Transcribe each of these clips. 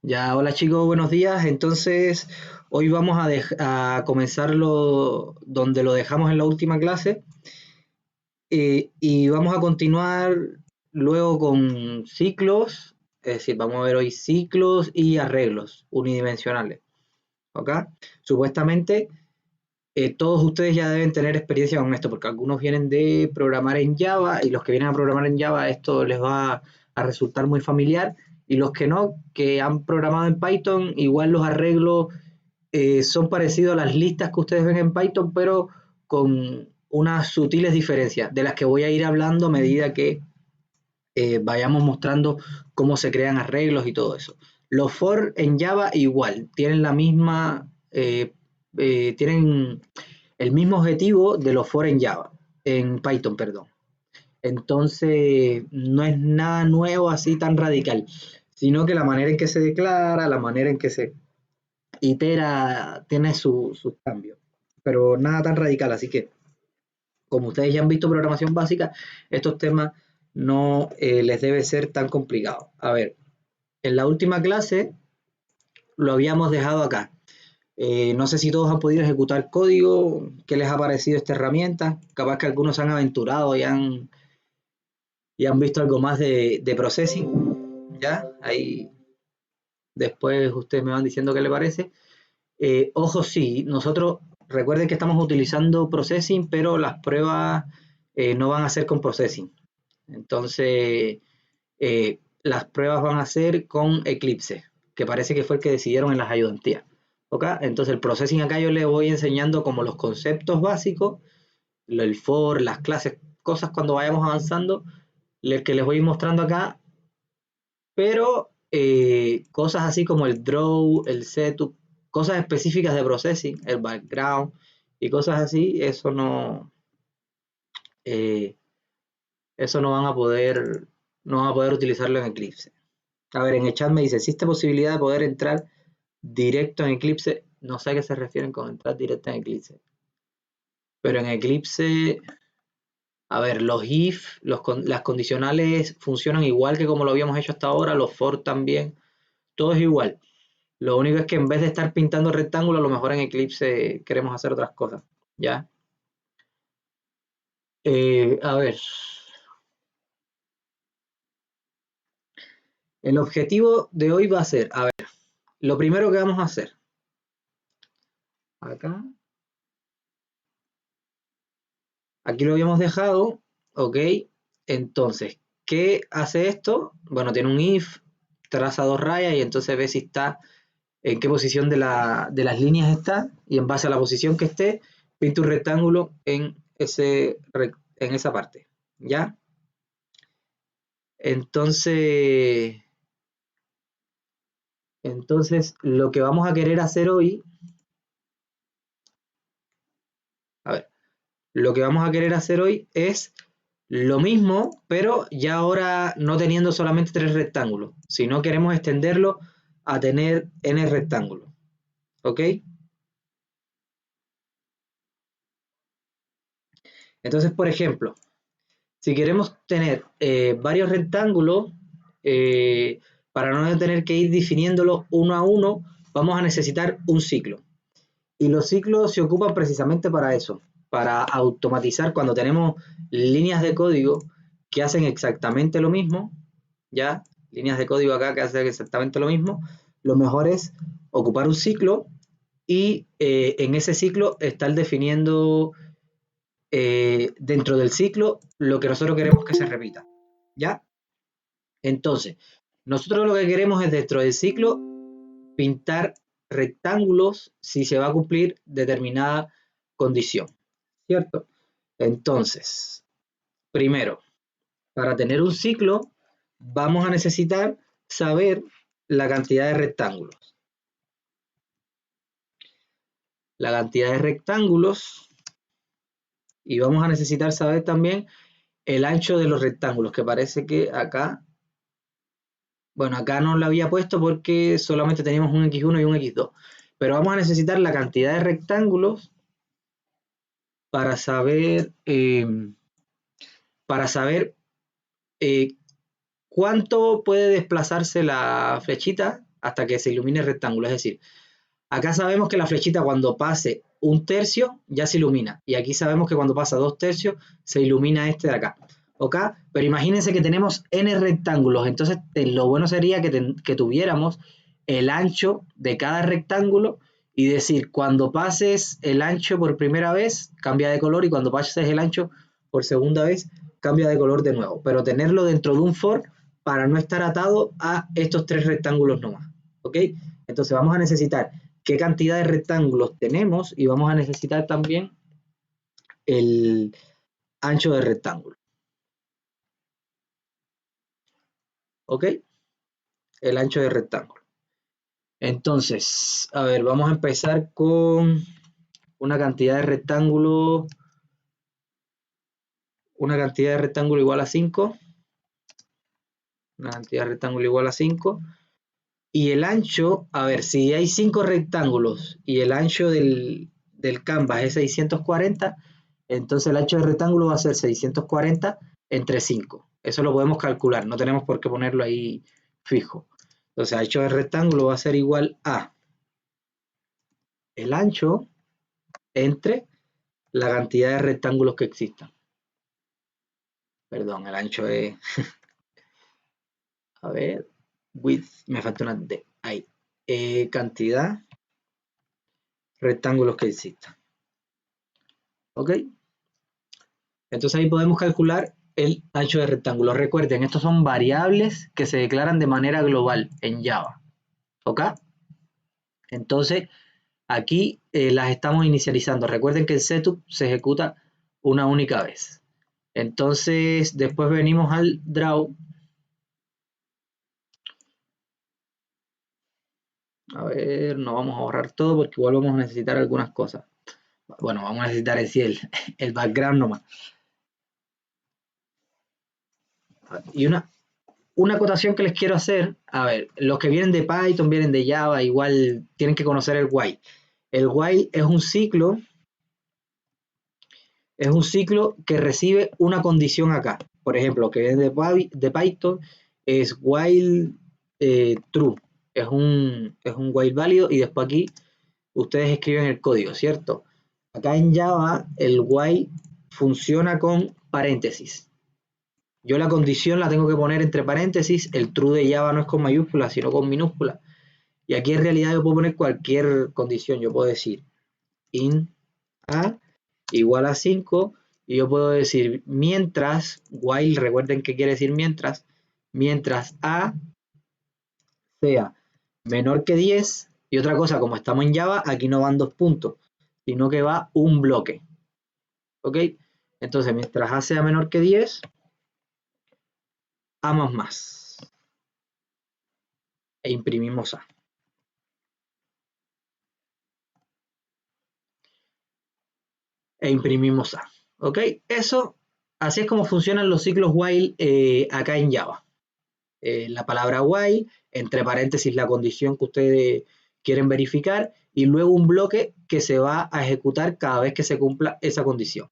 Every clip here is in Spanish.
Ya, hola chicos, buenos días. Entonces, hoy vamos a comenzarlo donde lo dejamos en la última clase y vamos a continuar luego con ciclos, es decir, vamos a ver hoy ciclos y arreglos unidimensionales. ¿Ok? Supuestamente, todos ustedes ya deben tener experiencia con esto, porque algunos vienen de programar en Java y los que vienen a programar en Java esto les va a resultar muy familiar y los que no, que han programado en Python, igual los arreglos son parecidos a las listas que ustedes ven en Python, pero con unas sutiles diferencias, de las que voy a ir hablando a medida que vayamos mostrando cómo se crean arreglos y todo eso. Los for en Java igual, tienen la misma, tienen el mismo objetivo de los for en Java, en Python, perdón. Entonces, no es nada nuevo así tan radical, sino que la manera en que se declara, la manera en que se itera, tiene sus cambios, pero nada tan radical, así que como ustedes ya han visto programación básica, estos temas no les debe ser tan complicado. A ver, en la última clase lo habíamos dejado acá. No sé si todos han podido ejecutar código, qué les ha parecido esta herramienta. Capaz que algunos se han aventurado y han visto algo más de processing. ¿Ya? Ahí después ustedes me van diciendo qué les parece. Ojo, sí, nosotros recuerden que estamos utilizando processing, pero las pruebas no van a ser con processing. Entonces, las pruebas van a ser con Eclipse, que parece que fue el que decidieron en las ayudantías. ¿Ok? Entonces, el processing acá yo les voy enseñando como los conceptos básicos, el for, las clases, cosas cuando vayamos avanzando, que les voy mostrando acá, pero cosas así como el draw, el setup, cosas específicas de processing, el background y cosas así, eh, eso no van a poder utilizarlo en Eclipse. A ver, en el chat me dice, ¿existe posibilidad de poder entrar directo en Eclipse? No sé a qué se refieren con entrar directo en Eclipse. Pero en Eclipse, a ver, los if, las condicionales funcionan igual que como lo habíamos hecho hasta ahora, los for también, todo es igual. Lo único es que en vez de estar pintando rectángulos, a lo mejor en Eclipse queremos hacer otras cosas, ¿ya? A ver, el objetivo de hoy va a ser, a ver, lo primero que vamos a hacer, acá, aquí lo habíamos dejado, ok, entonces, ¿qué hace esto? Bueno, tiene un if, traza dos rayas y entonces ve si está, en qué posición de las líneas está y en base a la posición que esté, pinta un rectángulo en esa parte, ¿ya? Entonces, lo que vamos a querer hacer hoy, a ver, lo que vamos a querer hacer hoy es lo mismo, pero ya ahora no teniendo solamente tres rectángulos, sino queremos extenderlo a tener n rectángulos, ¿ok? Entonces, por ejemplo, si queremos tener varios rectángulos, eh, para no tener que ir definiéndolo uno a uno, vamos a necesitar un ciclo. Y los ciclos se ocupan precisamente para eso, para automatizar cuando tenemos líneas de código que hacen exactamente lo mismo, ya, líneas de código acá que hacen exactamente lo mismo, lo mejor es ocupar un ciclo y en ese ciclo estar definiendo dentro del ciclo lo que nosotros queremos que se repita, ¿ya? Entonces, nosotros lo que queremos es dentro del ciclo pintar rectángulos si se va a cumplir determinada condición, ¿cierto? Entonces, primero, para tener un ciclo, vamos a necesitar saber la cantidad de rectángulos. La cantidad de rectángulos y vamos a necesitar saber también el ancho de los rectángulos, que parece que acá, bueno, acá no lo había puesto porque solamente teníamos un X1 y un X2, pero vamos a necesitar la cantidad de rectángulos para saber, para saber eh, cuánto puede desplazarse la flechita hasta que se ilumine el rectángulo. Es decir, acá sabemos que la flechita cuando pase 1/3 ya se ilumina. Y aquí sabemos que cuando pasa 2/3 se ilumina este de acá. ¿Ok? Pero imagínense que tenemos n rectángulos. Entonces lo bueno sería que tuviéramos el ancho de cada rectángulo y decir, cuando pases el ancho por primera vez, cambia de color, y cuando pases el ancho por segunda vez, cambia de color de nuevo. Pero tenerlo dentro de un for para no estar atado a estos 3 rectángulos nomás. ¿Ok? Entonces vamos a necesitar qué cantidad de rectángulos tenemos y vamos a necesitar también el ancho de rectángulo. ¿Ok? El ancho de rectángulo. Entonces, a ver, vamos a empezar con una cantidad de rectángulo. Una cantidad de rectángulo igual a 5. Una cantidad de rectángulo igual a 5. Y el ancho, a ver, si hay 5 rectángulos y el ancho del canvas es 640, entonces el ancho del rectángulo va a ser 640 entre 5. Eso lo podemos calcular, no tenemos por qué ponerlo ahí fijo. Entonces el ancho del rectángulo va a ser igual a el ancho entre la cantidad de rectángulos que existan. Perdón, el ancho es... a ver, width, me falta una D. Ahí. Cantidad rectángulos que existan. ¿Ok? Entonces ahí podemos calcular el ancho de rectángulo. Recuerden, estos son variables que se declaran de manera global en Java. ¿Ok? Entonces, aquí las estamos inicializando. Recuerden que el setup se ejecuta una única vez. Entonces, después venimos al draw. A ver, no vamos a borrar todo porque igual vamos a necesitar algunas cosas. Bueno, vamos a necesitar en sí el background nomás. Y una acotación que les quiero hacer, a ver, los que vienen de Python, vienen de Java, igual tienen que conocer el while. El while es un ciclo que recibe una condición acá. Por ejemplo, que viene de Python es while true, es un while válido, y después aquí ustedes escriben el código, ¿cierto? Acá en Java el while funciona con paréntesis. Yo la condición la tengo que poner entre paréntesis. El true de Java no es con mayúscula, sino con minúscula. Y aquí en realidad yo puedo poner cualquier condición. Yo puedo decir int a igual a 5, y yo puedo decir mientras, while, recuerden que quiere decir mientras a sea menor que 10. Y otra cosa, como estamos en Java, aquí no van 2 puntos, sino que va un bloque. ¿Ok? Entonces, mientras a sea menor que 10, a más. E imprimimos a. E imprimimos a. ¿Ok? Eso, así es como funcionan los ciclos while acá en Java. La palabra while, entre paréntesis la condición que ustedes quieren verificar, y luego un bloque que se va a ejecutar cada vez que se cumpla esa condición.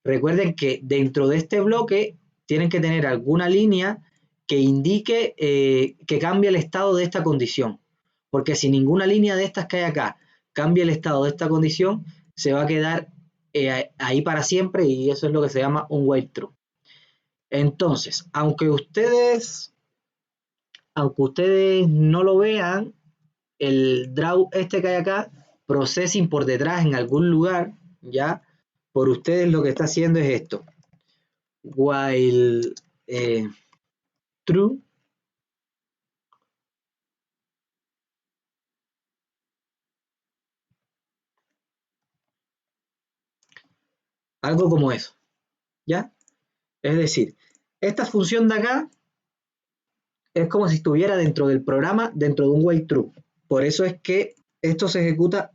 Recuerden que dentro de este bloque tienen que tener alguna línea que indique que cambie el estado de esta condición, porque si ninguna línea de estas que hay acá cambia el estado de esta condición, se va a quedar ahí para siempre, y eso es lo que se llama un while true. Entonces, aunque ustedes no lo vean, el draw este que hay acá, processing por detrás en algún lugar, ya, por ustedes lo que está haciendo es esto. While true, algo como eso, ¿ya? Es decir, esta función de acá es como si estuviera dentro del programa, dentro de un while true. Por eso es que esto se ejecuta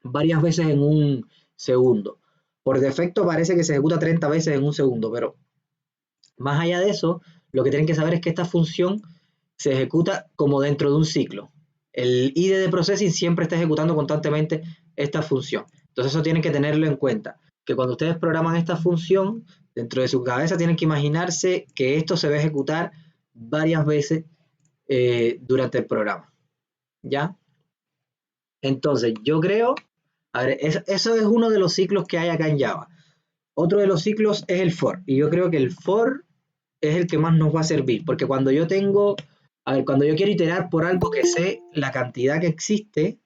varias veces en un segundo. Por defecto parece que se ejecuta 30 veces en un segundo, pero más allá de eso, lo que tienen que saber es que esta función se ejecuta como dentro de un ciclo. El IDE de processing siempre está ejecutando constantemente esta función. Entonces eso tienen que tenerlo en cuenta, que cuando ustedes programan esta función, dentro de su cabeza tienen que imaginarse que esto se va a ejecutar varias veces durante el programa. ¿ya? Entonces, yo creo, a ver, eso es uno de los ciclos que hay acá en Java. Otro de los ciclos es el for, y yo creo que el for es el que más nos va a servir, porque cuando yo tengo, a ver, cuando yo quiero iterar por algo que sé la cantidad que existe,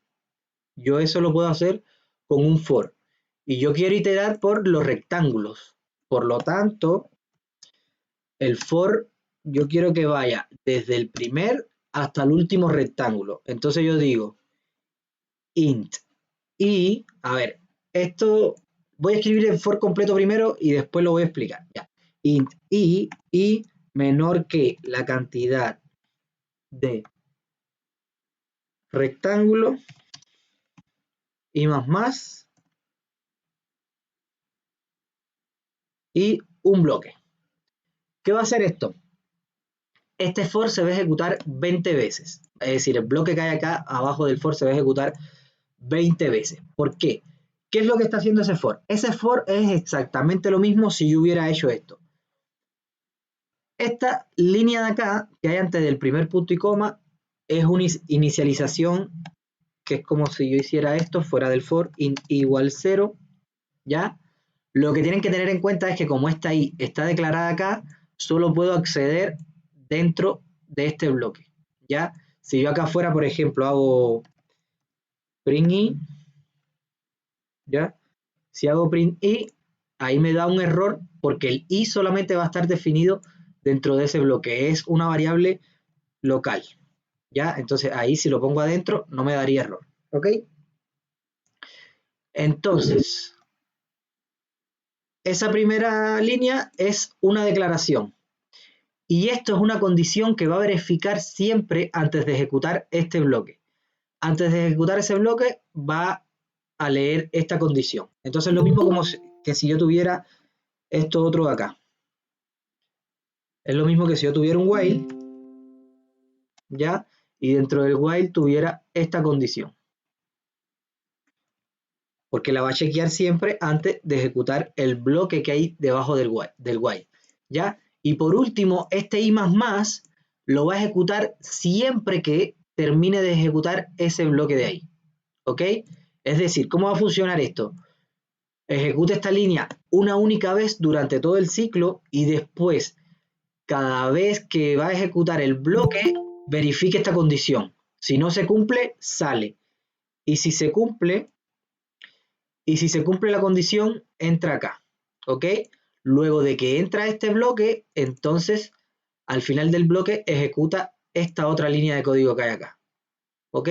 yo eso lo puedo hacer con un for. Y yo quiero iterar por los rectángulos. Por lo tanto, el for yo quiero que vaya desde el primer hasta el último rectángulo. Entonces yo digo int y, a ver, esto voy a escribir el for completo primero y después lo voy a explicar. Ya. Int y menor que la cantidad de rectángulo y más y un bloque. ¿Qué va a hacer esto? Este for se va a ejecutar 20 veces. Es decir, el bloque que hay acá abajo del for se va a ejecutar 20 veces. ¿Por qué? ¿Qué es lo que está haciendo ese for? Ese for es exactamente lo mismo si yo hubiera hecho esto. Esta línea de acá, que hay antes del primer punto y coma, es una inicialización, que es como si yo hiciera esto fuera del for, int igual 0, ¿ya? Lo que tienen que tener en cuenta es que como esta i está declarada acá, solo puedo acceder dentro de este bloque, ¿ya? Si yo acá afuera, por ejemplo, hago print i, ¿ya? Si hago print i, ahí me da un error porque el i solamente va a estar definido dentro de ese bloque, es una variable local, ¿ya? Entonces ahí si lo pongo adentro no me daría error, ¿ok? Entonces, esa primera línea es una declaración y esto es una condición que va a verificar siempre antes de ejecutar este bloque. Antes de ejecutar ese bloque va a leer esta condición. Entonces lo mismo como que si yo tuviera esto otro de acá. Es lo mismo que si yo tuviera un while, ¿ya? Y dentro del while tuviera esta condición. Porque la va a chequear siempre antes de ejecutar el bloque que hay debajo del while, ¿ya? Y por último, este i++ lo va a ejecutar siempre que termine de ejecutar ese bloque de ahí, ¿ok? Es decir, ¿cómo va a funcionar esto? Ejecuta esta línea una única vez durante todo el ciclo y después, cada vez que va a ejecutar el bloque, verifique esta condición. Si no se cumple, sale. Y si se cumple, la condición, entra acá. ¿Ok? Luego de que entra este bloque, entonces al final del bloque ejecuta esta otra línea de código que hay acá. ¿Ok?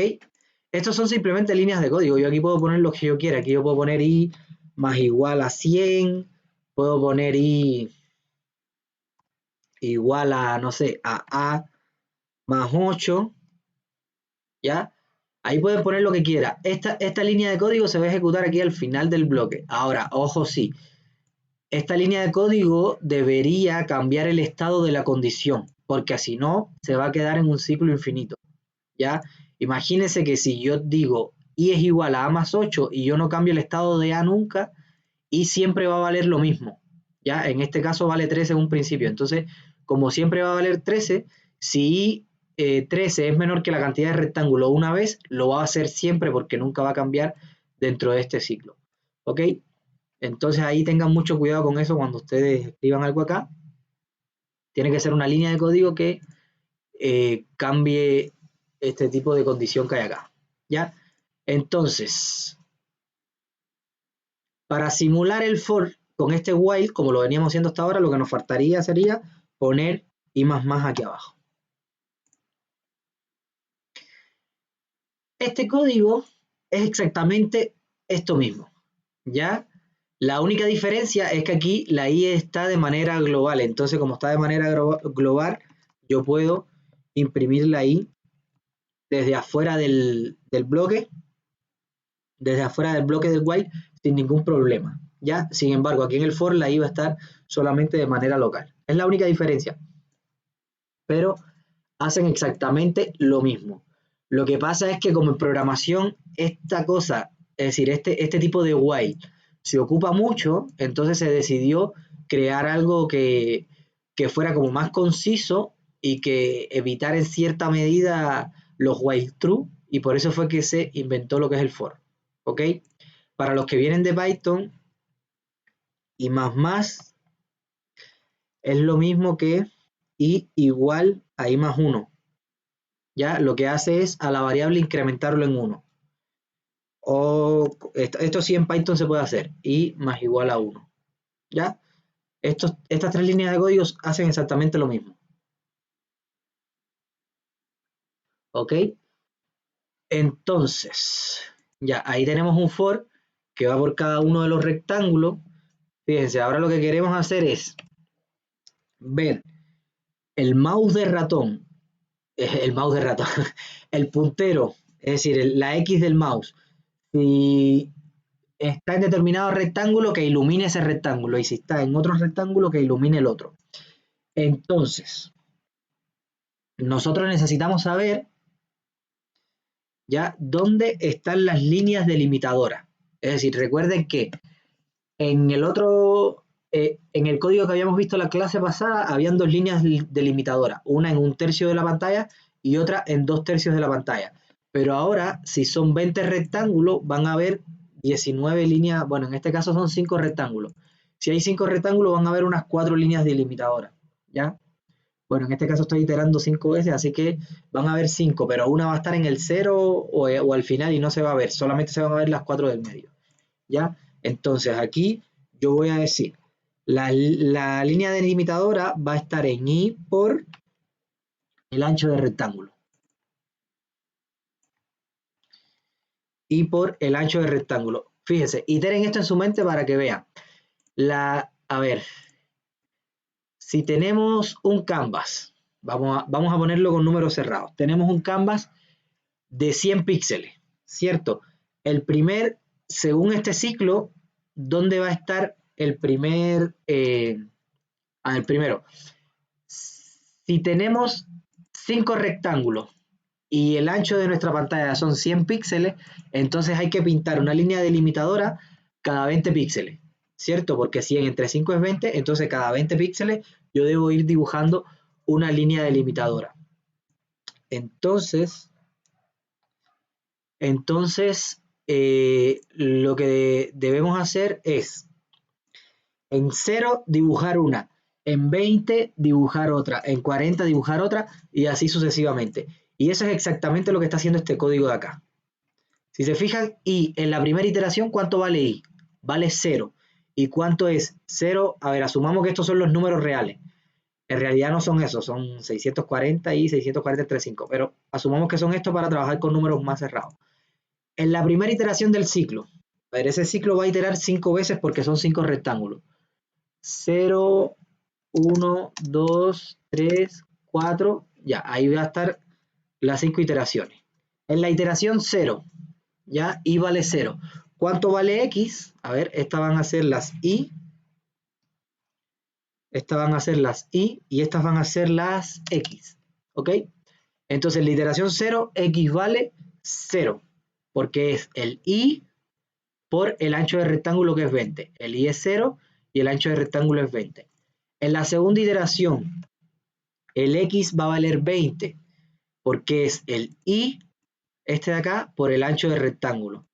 Estos son simplemente líneas de código. Yo aquí puedo poner lo que yo quiera. Aquí yo puedo poner i más igual a 100. Puedo poner i igual a, no sé, a más 8. ¿Ya? Ahí pueden poner lo que quiera. Esta línea de código se va a ejecutar aquí al final del bloque. Ahora, ojo sí, esta línea de código debería cambiar el estado de la condición, porque si no, se va a quedar en un ciclo infinito. ¿Ya? Imagínense que si yo digo i es igual a más 8 y yo no cambio el estado de a nunca, i siempre va a valer lo mismo. ¿Ya? En este caso vale 13 en un principio. Entonces, como siempre va a valer 13, si 13 es menor que la cantidad de rectángulo una vez, lo va a hacer siempre porque nunca va a cambiar dentro de este ciclo. ¿Ok? Entonces ahí tengan mucho cuidado con eso cuando ustedes escriban algo acá. Tiene que ser una línea de código que cambie este tipo de condición que hay acá. ¿Ya? Entonces, para simular el for con este while, como lo veníamos haciendo hasta ahora, lo que nos faltaría sería poner i++ aquí abajo. Este código es exactamente esto mismo, ¿ya? La única diferencia es que aquí la i está de manera global, entonces como está de manera global, yo puedo imprimir la i desde afuera del bloque, del while, sin ningún problema, ¿ya? Sin embargo, aquí en el for la i va a estar solamente de manera local. Es la única diferencia, pero hacen exactamente lo mismo. Lo que pasa es que como en programación, esta cosa, es decir, este tipo de while se ocupa mucho, entonces se decidió crear algo que fuera como más conciso y que evitara en cierta medida los while true y por eso fue que se inventó lo que es el for, ¿ok? Para los que vienen de Python, y más es lo mismo que i igual a i más 1. Ya lo que hace es a la variable incrementarlo en 1. O esto sí en Python se puede hacer, i más igual a 1. ¿Ya? Estas tres líneas de código hacen exactamente lo mismo. ¿Ok? Entonces, ya ahí tenemos un for que va por cada uno de los rectángulos. Fíjense, ahora lo que queremos hacer es ver el mouse de ratón, el puntero, es decir, la X del mouse. Si está en determinado rectángulo, que ilumine ese rectángulo, y si está en otro rectángulo, que ilumine el otro. Entonces, nosotros necesitamos saber ya dónde están las líneas delimitadoras. Es decir, recuerden que en el otro, en el código que habíamos visto la clase pasada, habían dos líneas delimitadoras, una en 1/3 de la pantalla y otra en 2/3 de la pantalla. Pero ahora, si son 20 rectángulos, van a haber 19 líneas, bueno, en este caso son 5 rectángulos. Si hay 5 rectángulos, van a haber unas 4 líneas delimitadoras, ¿ya? Bueno, en este caso estoy iterando 5 veces, así que van a haber 5, pero una va a estar en el 0 o al final y no se va a ver, solamente se van a ver las 4 del medio, ¿ya? Entonces aquí yo voy a decir, la línea delimitadora va a estar en i por el ancho de rectángulo. Y por el ancho de rectángulo. Fíjense, iteren esto en su mente para que vean. A ver, si tenemos un canvas, vamos a ponerlo con números cerrados. Tenemos un canvas de 100 píxeles, ¿cierto? El primer, según este ciclo, ¿dónde va a estar el primer? Primero, si tenemos 5 rectángulos y el ancho de nuestra pantalla son 100 píxeles, entonces hay que pintar una línea delimitadora cada 20 píxeles, ¿cierto? Porque si entre 5 es 20, entonces cada 20 píxeles yo debo ir dibujando una línea delimitadora. Entonces lo que debemos hacer es en 0 dibujar una, en 20 dibujar otra, en 40 dibujar otra y así sucesivamente. Y eso es exactamente lo que está haciendo este código de acá. Si se fijan, i en la primera iteración, ¿cuánto vale i? Vale 0. ¿Y cuánto es 0? A ver, asumamos que estos son los números reales. En realidad no son esos, son 640 y 640 entre 5, pero asumamos que son estos para trabajar con números más cerrados. En la primera iteración del ciclo, a ver, ese ciclo va a iterar 5 veces porque son 5 rectángulos. 0, 1, 2, 3, 4, ya, ahí va a estar las 5 iteraciones. En la iteración 0, ya, y vale 0. ¿Cuánto vale x? A ver, estas van a ser las y, estas van a ser las y estas van a ser las x, ¿ok? Entonces, en la iteración 0, x vale 0, porque es el y por el ancho de rectángulo que es 20. El i es 0 y el ancho de rectángulo es 20. En la segunda iteración, el x va a valer 20, porque es el i, este de acá, por el ancho de rectángulo.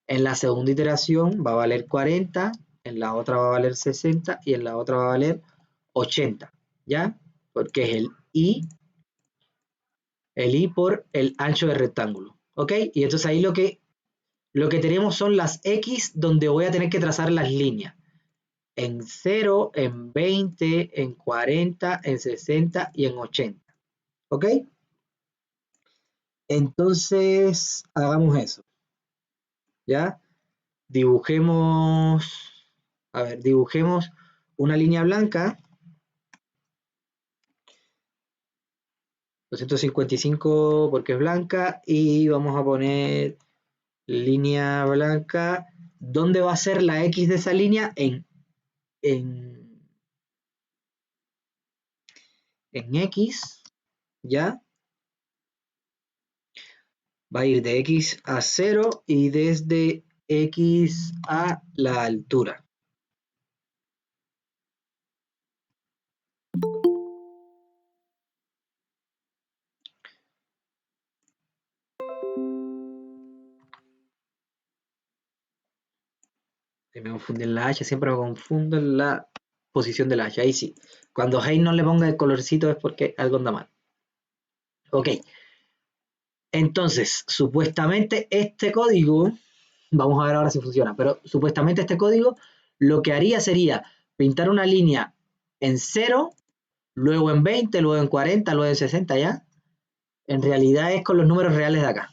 En la segunda iteración va a valer 40, en la otra va a valer 60 y en la otra va a valer 80, ¿ya? Porque es el i por el ancho de rectángulo, ¿ok? Y entonces ahí lo que tenemos son las x donde voy a tener que trazar las líneas. En 0, en 20, en 40, en 60 y en 80, ¿ok? Entonces, hagamos eso, ¿ya? Dibujemos, a ver, dibujemos una línea blanca, 255 porque es blanca, y vamos a poner línea blanca. ¿Dónde va a ser la X de esa línea? En, en X, ¿ya? Va a ir de X a 0 y desde X a la altura. Me confunden la H, siempre me confundo en la posición de la H. Ahí sí. Cuando Hey no le ponga el colorcito es porque algo anda mal. Ok. Entonces, supuestamente este código, vamos a ver ahora si funciona, pero supuestamente este código lo que haría sería pintar una línea en 0, luego en 20, luego en 40, luego en 60, ¿ya? En realidad es con los números reales de acá,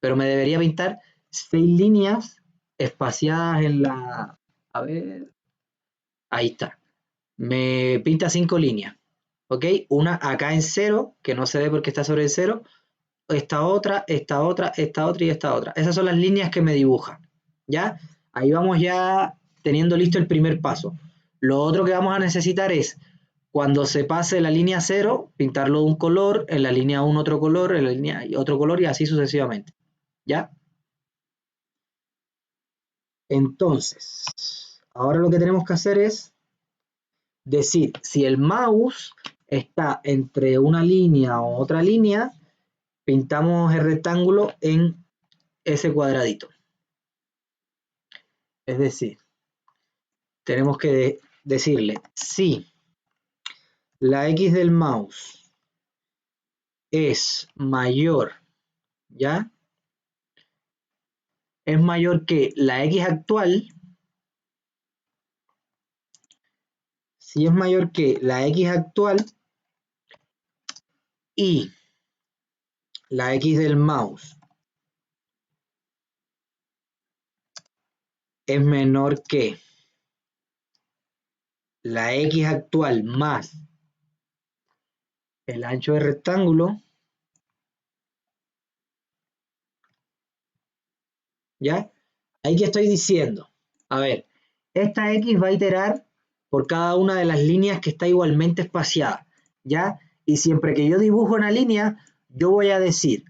pero me debería pintar 6 líneas espaciadas en la... A ver... Ahí está. Me pinta 5 líneas, ¿ok? Una acá en 0, que no se ve porque está sobre el 0, esta otra, esta otra, esta otra y esta otra. Esas son las líneas que me dibuja, ¿ya? Ahí vamos ya teniendo listo el primer paso. Lo otro que vamos a necesitar es, cuando se pase la línea 0, pintarlo de un color, en la línea 1 otro color, en la línea otro color y así sucesivamente, ¿ya? Entonces, ahora lo que tenemos que hacer es decir si el mouse está entre una línea o otra línea, pintamos el rectángulo en ese cuadradito. Es decir, tenemos que decirle si la X del mouse es mayor, ¿ya? Es mayor que la X actual. Si es mayor que la X actual y la X del mouse es menor que la X actual más el ancho del rectángulo, ¿ya? Ahí que estoy diciendo, a ver, esta X va a iterar por cada una de las líneas que está igualmente espaciada, ¿ya? Y siempre que yo dibujo una línea, yo voy a decir,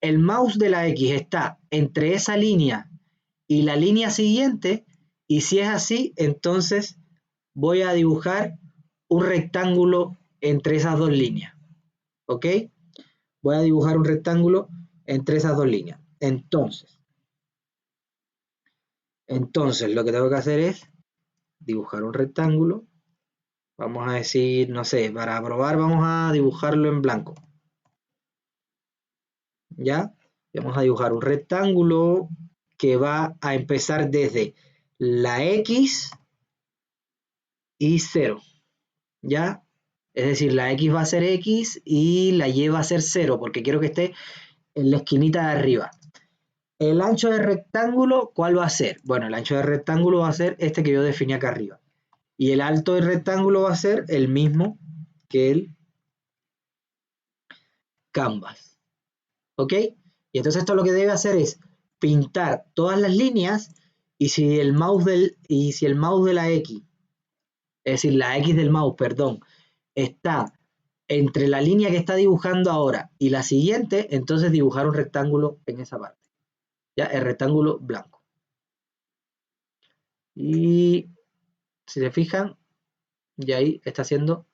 el mouse de la X está entre esa línea y la línea siguiente, y si es así, entonces voy a dibujar un rectángulo entre esas dos líneas, ¿ok? Voy a dibujar un rectángulo entre esas dos líneas. Entonces lo que tengo que hacer es dibujar un rectángulo. Vamos a decir, no sé, para probar vamos a dibujarlo en blanco. ¿Ya? Vamos a dibujar un rectángulo que va a empezar desde la X y 0. ¿Ya? Es decir, la X va a ser X y la Y va a ser 0, porque quiero que esté en la esquinita de arriba. El ancho del rectángulo, ¿cuál va a ser? Bueno, el ancho del rectángulo va a ser este que yo definí acá arriba. Y el alto del rectángulo va a ser el mismo que el canvas. ¿Ok? Y entonces esto lo que debe hacer es pintar todas las líneas y si el mouse de la X, es decir, la X del mouse, perdón, está entre la línea que está dibujando ahora y la siguiente, entonces dibujar un rectángulo en esa parte. Ya, el rectángulo blanco. Y si se fijan, ya ahí está haciendo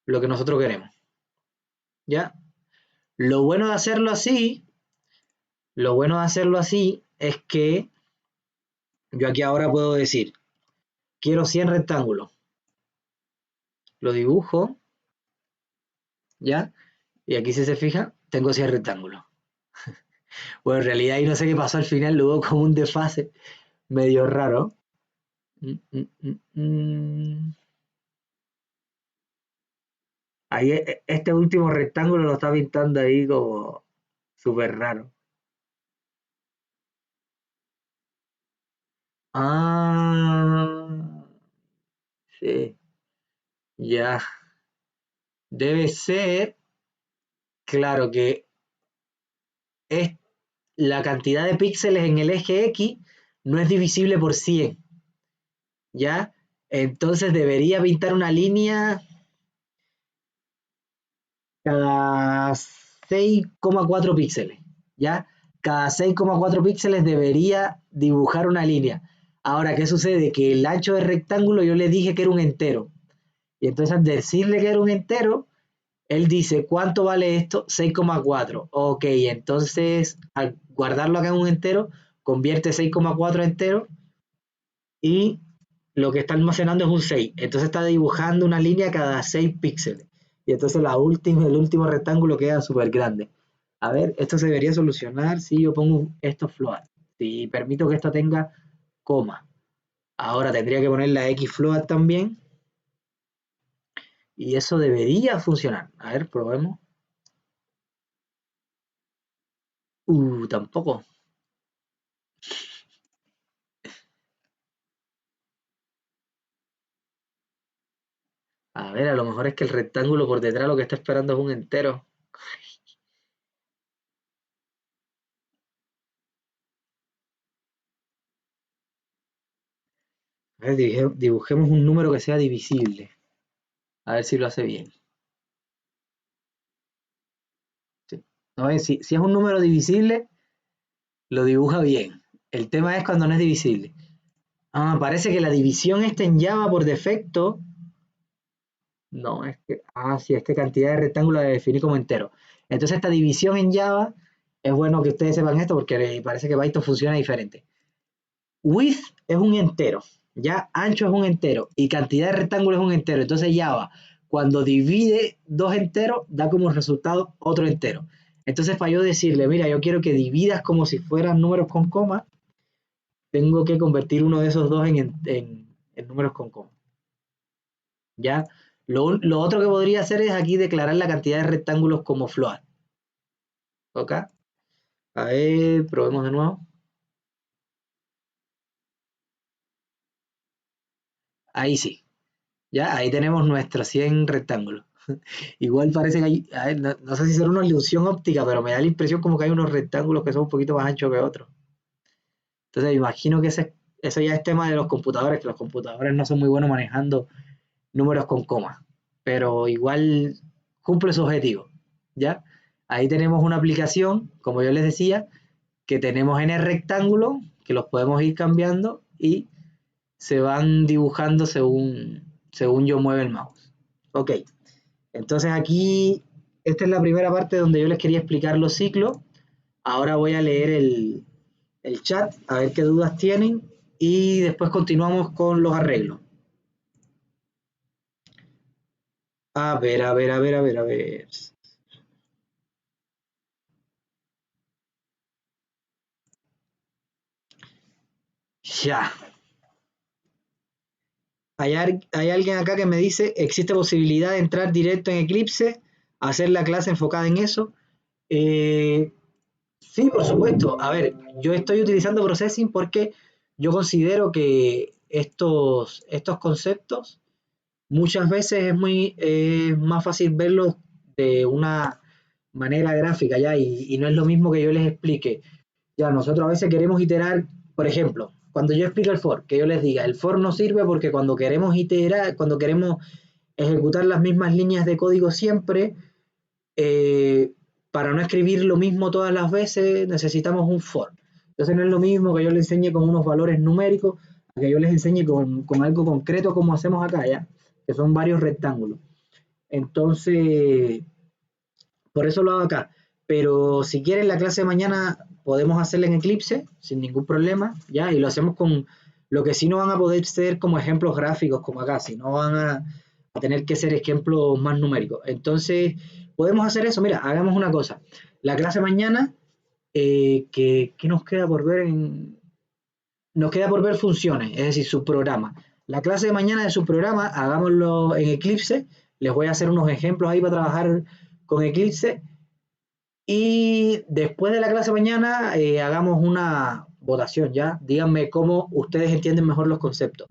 lo que nosotros queremos. ¿Ya? Lo bueno de hacerlo así, es que yo aquí ahora puedo decir, quiero 100 rectángulos. Lo dibujo, ¿ya? Y aquí si se fijan, tengo 100 rectángulos. Bueno, en realidad ahí no sé qué pasó al final, luego como un desfase medio raro. Mm, mm, mm, mm. Ahí este último rectángulo lo está pintando ahí como súper raro. Ah, sí, ya. Debe ser, claro que es la cantidad de píxeles en el eje X no es divisible por 100, ¿ya? Entonces debería pintar una línea cada 6,4 píxeles, ¿ya? Cada 6,4 píxeles debería dibujar una línea. Ahora, ¿qué sucede? Que el ancho del rectángulo yo le dije que era un entero. Y entonces al decirle que era un entero, él dice, ¿cuánto vale esto? 6,4. Ok, entonces al guardarlo acá en un entero, convierte 6,4 a entero y lo que está almacenando es un 6. Entonces está dibujando una línea cada 6 píxeles. Y entonces el último rectángulo queda súper grande. A ver, esto se debería solucionar si yo pongo esto float. Si permito que esto tenga coma. Ahora tendría que poner la X float también. Y eso debería funcionar. A ver, probemos. Tampoco. A ver, a lo mejor es que el rectángulo por detrás lo que está esperando es un entero. A ver, dibujemos un número que sea divisible. A ver si lo hace bien. Sí. No, si es un número divisible, lo dibuja bien. El tema es cuando no es divisible. Parece que la división está en Java por defecto. No, es que. Sí, es que cantidad de rectángulos la definí como entero. Entonces, esta división en Java, es bueno que ustedes sepan esto porque parece que Python funciona diferente. Width es un entero, ya ancho es un entero y cantidad de rectángulos es un entero. Entonces Java, cuando divide dos enteros, da como resultado otro entero. Entonces para yo decirle, mira, yo quiero que dividas como si fueran números con coma, tengo que convertir uno de esos dos en números con coma. ¿Ya? Lo otro que podría hacer es aquí declarar la cantidad de rectángulos como float. ¿Ok? A ver, probemos de nuevo. Ahí sí. Ya, ahí tenemos nuestros 100 rectángulos. Igual parece que hay, a ver, no sé si será una ilusión óptica, pero me da la impresión como que hay unos rectángulos que son un poquito más anchos que otros. Entonces me imagino que eso ya es tema de los computadores, que los computadores no son muy buenos manejando números con coma, pero igual cumple su objetivo, ¿ya? Ahí tenemos una aplicación, como yo les decía, que tenemos n rectángulos, que los podemos ir cambiando y se van dibujando según yo mueve el mouse. Ok, entonces aquí, esta es la primera parte donde yo les quería explicar los ciclos. Ahora voy a leer el chat, a ver qué dudas tienen y después continuamos con los arreglos. A ver, a ver, a ver, a ver, a ver. Ya. Hay alguien acá que me dice, ¿existe posibilidad de entrar directo en Eclipse, hacer la clase enfocada en eso? Eh, Sí, por supuesto. A ver, yo estoy utilizando Processing porque yo considero que estos conceptos muchas veces es más fácil verlos de una manera gráfica ya y no es lo mismo que yo les explique. Ya, nosotros a veces queremos iterar, por ejemplo, cuando yo explico el for, que yo les diga, el for no sirve porque cuando queremos iterar, cuando queremos ejecutar las mismas líneas de código siempre, eh, para no escribir lo mismo todas las veces necesitamos un for. Entonces no es lo mismo que yo le enseñe con unos valores numéricos a que yo les enseñe con algo concreto como hacemos acá, ¿ya? Que son varios rectángulos. Entonces, por eso lo hago acá. Pero si quieren la clase de mañana podemos hacerla en Eclipse sin ningún problema, ¿ya? Y lo hacemos con lo que sí no van a poder ser como ejemplos gráficos como acá, sino van a tener que ser ejemplos más numéricos. Entonces, podemos hacer eso. Mira, hagamos una cosa. La clase mañana, ¿qué nos queda por ver nos queda por ver funciones, es decir, su programa. La clase de mañana de su programa, hagámoslo en Eclipse. Les voy a hacer unos ejemplos ahí para trabajar con Eclipse y después de la clase mañana hagamos una votación, ¿ya? Díganme cómo ustedes entienden mejor los conceptos.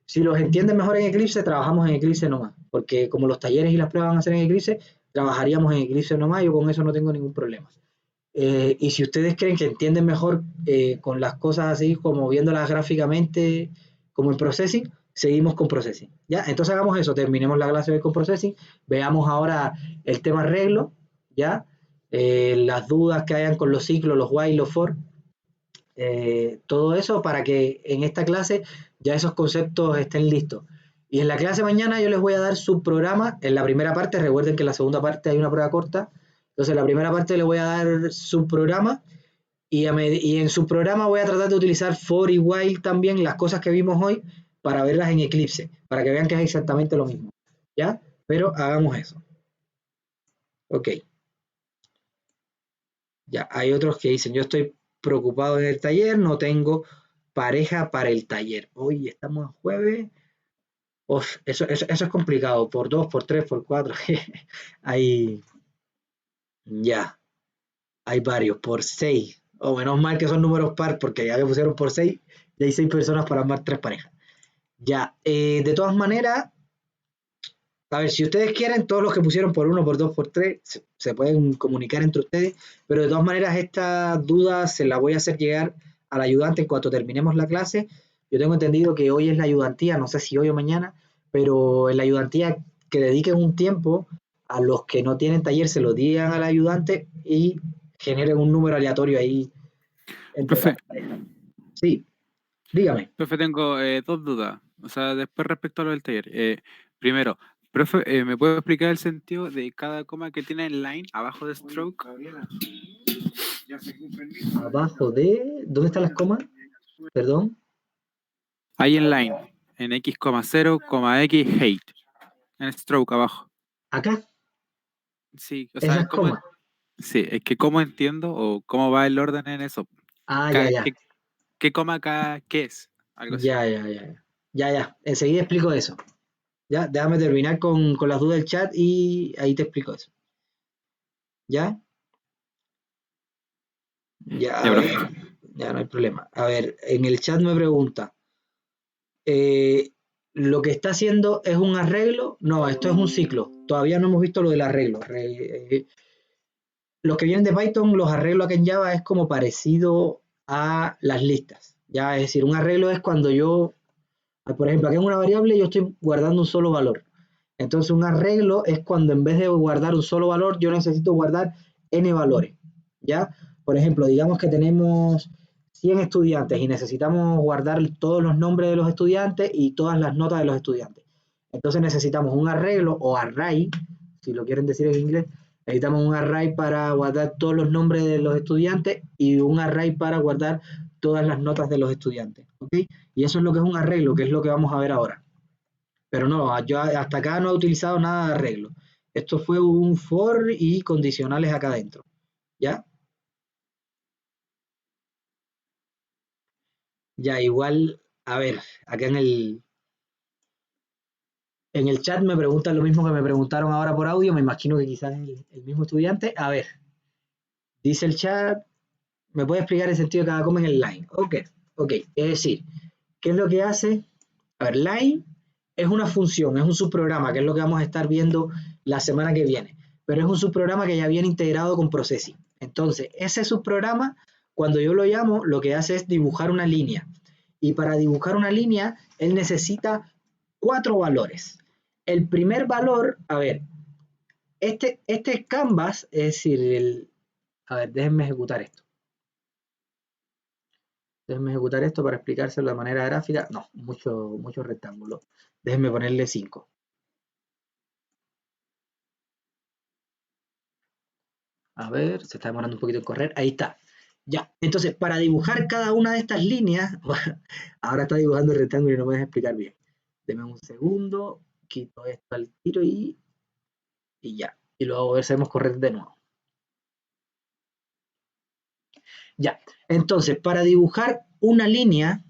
Si los entienden mejor en Eclipse, trabajamos en Eclipse nomás, porque como los talleres y las pruebas van a ser en Eclipse, trabajaríamos en Eclipse nomás, yo con eso no tengo ningún problema. Y si ustedes creen que entienden mejor con las cosas así, como viéndolas gráficamente, como en Processing, seguimos con Processing, ¿ya? Entonces hagamos eso, terminemos la clase hoy con Processing, veamos ahora el tema arreglo, ¿ya? Las dudas que hayan con los ciclos, los while, los for, todo eso para que en esta clase ya esos conceptos estén listos. Y en la clase mañana yo les voy a dar su programa. En la primera parte, recuerden que en la segunda parte hay una prueba corta. Entonces, en la primera parte les voy a dar su programa y en su programa voy a tratar de utilizar for y while también, las cosas que vimos hoy, para verlas en Eclipse, para que vean que es exactamente lo mismo. ¿Ya? Pero hagamos eso. Ok. Ya, hay otros que dicen, yo estoy preocupado en el taller, no tengo pareja para el taller. Hoy estamos en jueves. Uf, eso es complicado. Por 2, por 3, por 4. hay, ya, hay varios. Por 6. O menos mal que son números par, porque ya que pusieron por 6, ya hay 6 personas para armar 3 parejas. Ya, de todas maneras, a ver, si ustedes quieren, todos los que pusieron por 1, por 2, por 3, se pueden comunicar entre ustedes, pero de todas maneras estas dudas se las voy a hacer llegar al ayudante en cuanto terminemos la clase. Yo tengo entendido que hoy es la ayudantía, no sé si hoy o mañana, pero en la ayudantía que dediquen un tiempo a los que no tienen taller, se lo digan al ayudante y generen un número aleatorio ahí entre las Profe, parejas. Sí, dígame. profe, tengo dos dudas. O sea, después respecto a lo del taller. Primero, profe, ¿me puede explicar el sentido de cada coma que tiene en line abajo de stroke? Abajo de... ¿Dónde están las comas? Perdón. Hay en line, en X, 0, X, hate. En stroke abajo. Acá, Sí, o sea, esas comas. sí, es que cómo entiendo o cómo va el orden en eso. Ah, ya, ya. ¿Qué coma acá qué es? Algo así. Ya, ya, ya. Ya, ya. Enseguida explico eso. Ya, déjame terminar con las dudas del chat y ahí te explico eso. ¿Ya? Ya, Ya, a ver. profe. Ya no hay problema. A ver, en el chat me pregunta, eh, ¿lo que está haciendo es un arreglo? No, esto es un ciclo. Todavía no hemos visto lo del arreglo. Los que vienen de Python, los arreglos acá en Java es como parecido a las listas. Ya, es decir, un arreglo es cuando yo, por ejemplo, aquí en una variable yo estoy guardando un solo valor. Entonces un arreglo es cuando en vez de guardar un solo valor, yo necesito guardar n valores. ¿Ya? Por ejemplo, digamos que tenemos 100 estudiantes y necesitamos guardar todos los nombres de los estudiantes y todas las notas de los estudiantes. Entonces necesitamos un arreglo o array, si lo quieren decir en inglés, necesitamos un array para guardar todos los nombres de los estudiantes y un array para guardar todas las notas de los estudiantes. ¿Ok? Y eso es lo que es un arreglo, que es lo que vamos a ver ahora. Pero no, yo hasta acá no he utilizado nada de arreglo. Esto fue un for y condicionales acá adentro. ¿Ya? Ya, igual, a ver, acá en el chat me preguntan lo mismo que me preguntaron ahora por audio, me imagino que quizás el mismo estudiante. A ver, dice el chat, ¿me puede explicar el sentido de cada coma en el line? Ok, ok, es decir, ¿qué es lo que hace? A ver, line es una función, es un subprograma, que es lo que vamos a estar viendo la semana que viene, pero es un subprograma que ya viene integrado con Processing. Entonces, ese subprograma, cuando yo lo llamo, lo que hace es dibujar una línea. Y para dibujar una línea, él necesita 4 valores. El primer valor, a ver, este canvas, es decir, a ver, déjenme ejecutar esto. Déjenme ejecutar esto para explicárselo de manera gráfica. No, mucho rectángulo. Déjenme ponerle 5. A ver, se está demorando un poquito en correr. Ahí está. Ya, entonces, para dibujar cada una de estas líneas, ahora está dibujando el rectángulo y no me deja explicar bien. Deme un segundo, quito esto al tiro y ya. Y luego hacemos correr de nuevo. Ya, entonces, para dibujar una línea,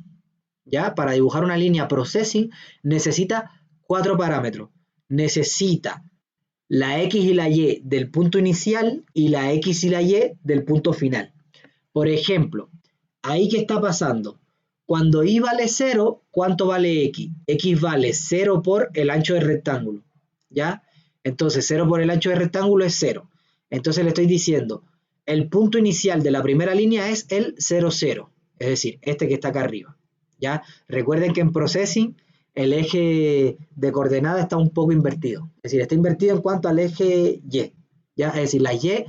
ya, para dibujar una línea processing, necesita 4 parámetros. Necesita la X y la Y del punto inicial y la X y la Y del punto final. Por ejemplo, ahí qué está pasando. Cuando y vale 0, ¿cuánto vale x? X vale 0 por el ancho del rectángulo. ¿Ya? Entonces 0 por el ancho del rectángulo es 0. Entonces le estoy diciendo, el punto inicial de la primera línea es el 0, 0. Es decir, este que está acá arriba. ¿Ya? Recuerden que en Processing el eje de coordenada está un poco invertido. Es decir, está invertido en cuanto al eje Y. ¿Ya? Es decir, las Y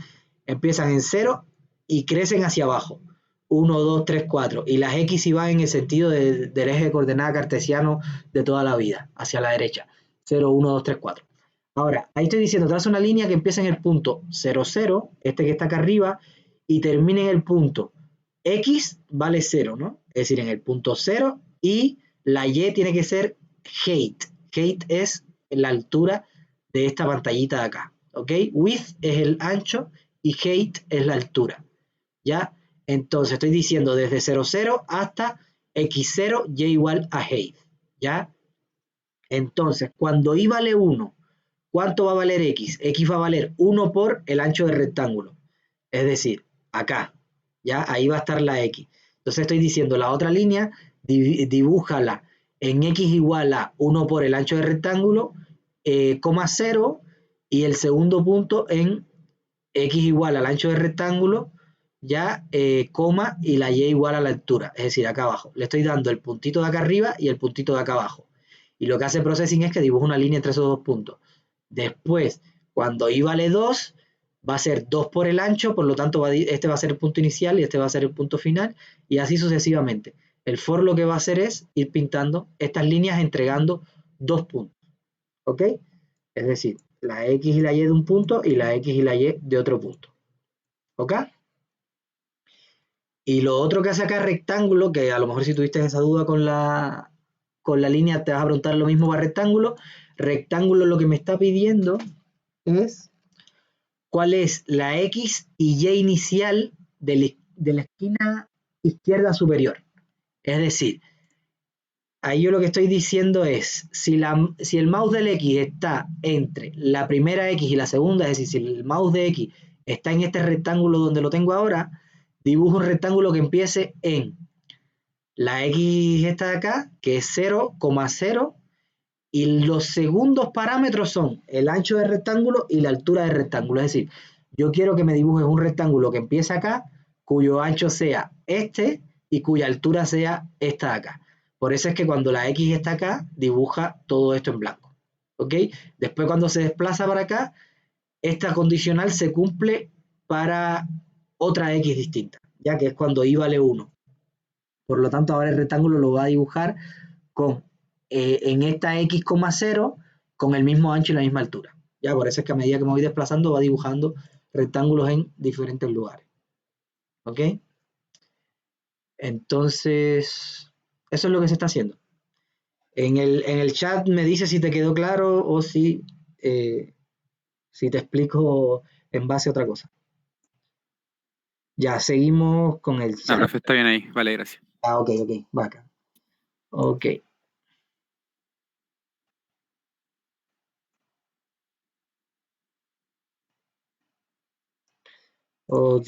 empiezan en 0 y crecen hacia abajo. 1, 2, 3, 4. Y las X sí van en el sentido del eje de coordenada cartesiano de toda la vida, hacia la derecha. 0, 1, 2, 3, 4. Ahora, ahí estoy diciendo, trazo una línea que empieza en el punto 0, 0, este que está acá arriba, y termina en el punto X vale 0, ¿no? Es decir, en el punto 0, y la Y tiene que ser height. Height es la altura de esta pantallita de acá, ¿ok? Width es el ancho y height es la altura, ¿ya? Entonces estoy diciendo desde 0, 0 hasta x0, y igual a height, ¿ya? Entonces, cuando y vale 1, ¿cuánto va a valer x? X va a valer 1 por el ancho del rectángulo. Es decir, acá, ¿ya? Ahí va a estar la x. Entonces estoy diciendo la otra línea, dibújala en x igual a 1 por el ancho del rectángulo, coma 0, y el segundo punto en x igual al ancho del rectángulo, ya, coma, y la y igual a la altura, es decir, acá abajo. Le estoy dando el puntito de acá arriba y el puntito de acá abajo. Y lo que hace Processing es que dibuja una línea entre esos dos puntos. Después, cuando y vale 2, va a ser 2 por el ancho, por lo tanto este va a ser el punto inicial y este va a ser el punto final, y así sucesivamente. El for lo que va a hacer es ir pintando estas líneas entregando 2 puntos, ¿ok? Es decir, la X y la Y de un punto y la X y la Y de otro punto, ¿ok? Y lo otro que hace acá rectángulo, que a lo mejor si tuviste esa duda con la línea te vas a preguntar lo mismo para rectángulo. Rectángulo lo que me está pidiendo es cuál es la X y Y inicial de la esquina izquierda superior. Es decir, ahí yo lo que estoy diciendo es, si el mouse del X está entre la primera X y la segunda, es decir, si el mouse de X está en este rectángulo donde lo tengo ahora, dibujo un rectángulo que empiece en la X esta de acá, que es 0,0, y los segundos parámetros son el ancho del rectángulo y la altura del rectángulo. Es decir, yo quiero que me dibujes un rectángulo que empiece acá, cuyo ancho sea este y cuya altura sea esta de acá. Por eso es que cuando la X está acá, dibuja todo esto en blanco, ¿ok? Después cuando se desplaza para acá, esta condicional se cumple para otra X distinta, ya que es cuando y vale 1. Por lo tanto, ahora el rectángulo lo va a dibujar con en esta X, 0 con el mismo ancho y la misma altura. Ya, por eso es que a medida que me voy desplazando va dibujando rectángulos en diferentes lugares. ¿Ok? Entonces, eso es lo que se está haciendo. En el chat me dice si te quedó claro o si te explico en base a otra cosa. Ya, seguimos con el No, chat. profe, está bien ahí. Vale, gracias. Ah, ok, vaca. Ok. Ok.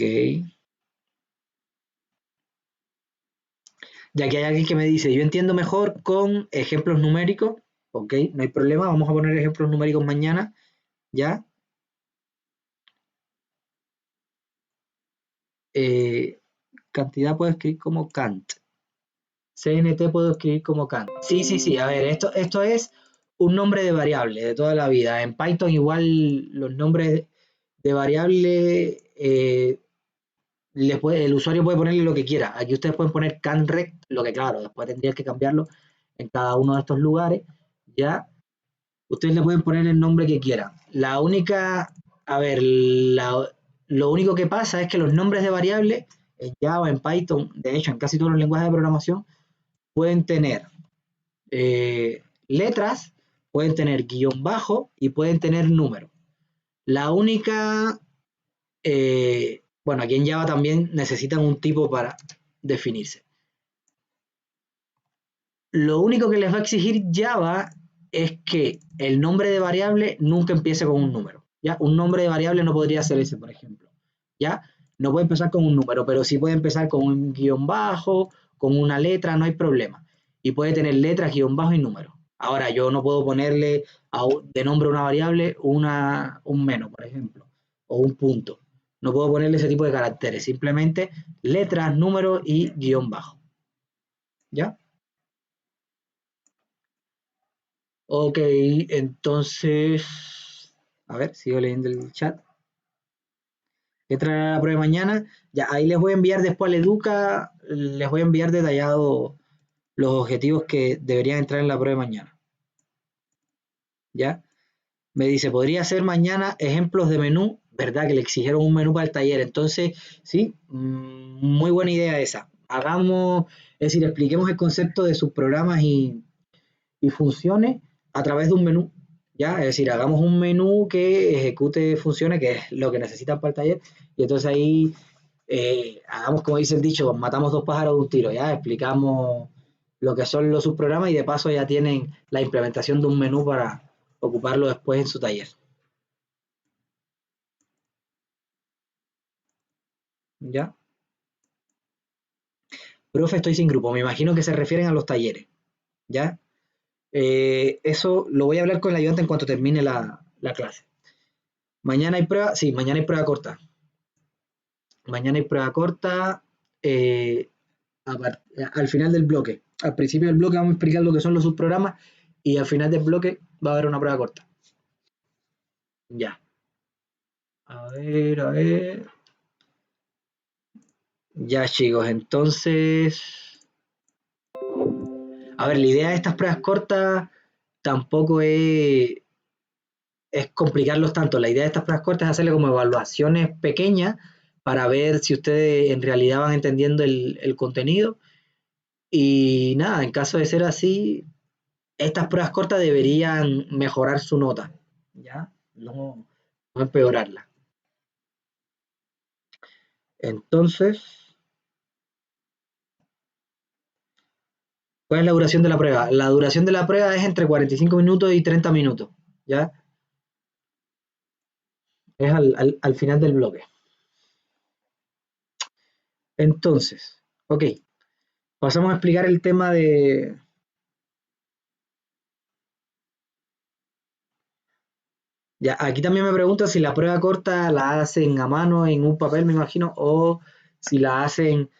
Ya que hay alguien que me dice, yo entiendo mejor con ejemplos numéricos, ok, no hay problema, vamos a poner ejemplos numéricos mañana, ¿ya? Cantidad puedo escribir como Kant, CNT puedo escribir como Kant. Sí, a ver, esto es un nombre de variable de toda la vida. En Python igual los nombres de variable, el usuario puede ponerle lo que quiera. Aquí ustedes pueden poner canrect, lo que claro, después tendría que cambiarlo en cada uno de estos lugares, ¿ya? Ustedes le pueden poner el nombre que quieran. La única, a ver, lo único que pasa es que los nombres de variables en Java, en Python, de hecho en casi todos los lenguajes de programación, pueden tener letras, pueden tener guión bajo y pueden tener número. La única, bueno, aquí en Java también necesitan un tipo para definirse. Lo único que les va a exigir Java es que el nombre de variable nunca empiece con un número, ¿ya? Un nombre de variable no podría ser ese, por ejemplo, ¿ya? No puede empezar con un número, pero sí puede empezar con un guión bajo, con una letra, no hay problema. Y puede tener letras, guión bajo y número. Ahora, yo no puedo ponerle de nombre a una variable un menos, por ejemplo, o un punto. No puedo ponerle ese tipo de caracteres, simplemente letras, números y guión bajo, ¿ya? Ok, entonces, a ver, sigo leyendo el chat. ¿Qué traerá la prueba de mañana? Ya, ahí les voy a enviar después al Educa, les voy a enviar detallado los objetivos que deberían entrar en la prueba de mañana. ¿Ya? Me dice, ¿podría ser mañana ejemplos de menú? ¿verdad? Que le exigieron un menú para el taller. Entonces, sí, muy buena idea esa. Hagamos, es decir, expliquemos el concepto de subprogramas y funciones a través de un menú, ¿ya? Es decir, hagamos un menú que ejecute funciones, que es lo que necesitan para el taller, y entonces ahí hagamos como dice el dicho, matamos dos pájaros de un tiro, ¿ya? Explicamos lo que son los subprogramas y de paso ya tienen la implementación de un menú para ocuparlo después en su taller, ¿ya? Profe, estoy sin grupo, me imagino que se refieren a los talleres, ¿ya? Eso lo voy a hablar con el ayudante en cuanto termine la clase. Mañana hay prueba, sí, mañana hay prueba corta. Mañana hay prueba corta eh, al final del bloque. Al principio del bloque vamos a explicar lo que son los subprogramas y al final del bloque va a haber una prueba corta. Ya. A ver, a ver. Ya, chicos, entonces. A ver, la idea de estas pruebas cortas tampoco es complicarlos tanto. La idea de estas pruebas cortas es hacerle como evaluaciones pequeñas para ver si ustedes en realidad van entendiendo el contenido. Y nada, en caso de ser así, estas pruebas cortas deberían mejorar su nota, ¿ya? No empeorarla. Entonces, ¿cuál es la duración de la prueba? La duración de la prueba es entre 45 minutos y 30 minutos, ¿ya? Es al final del bloque. Entonces, ok, pasamos a explicar el tema de. Ya, aquí también me preguntan si la prueba corta la hacen a mano en un papel, me imagino, o si la hacen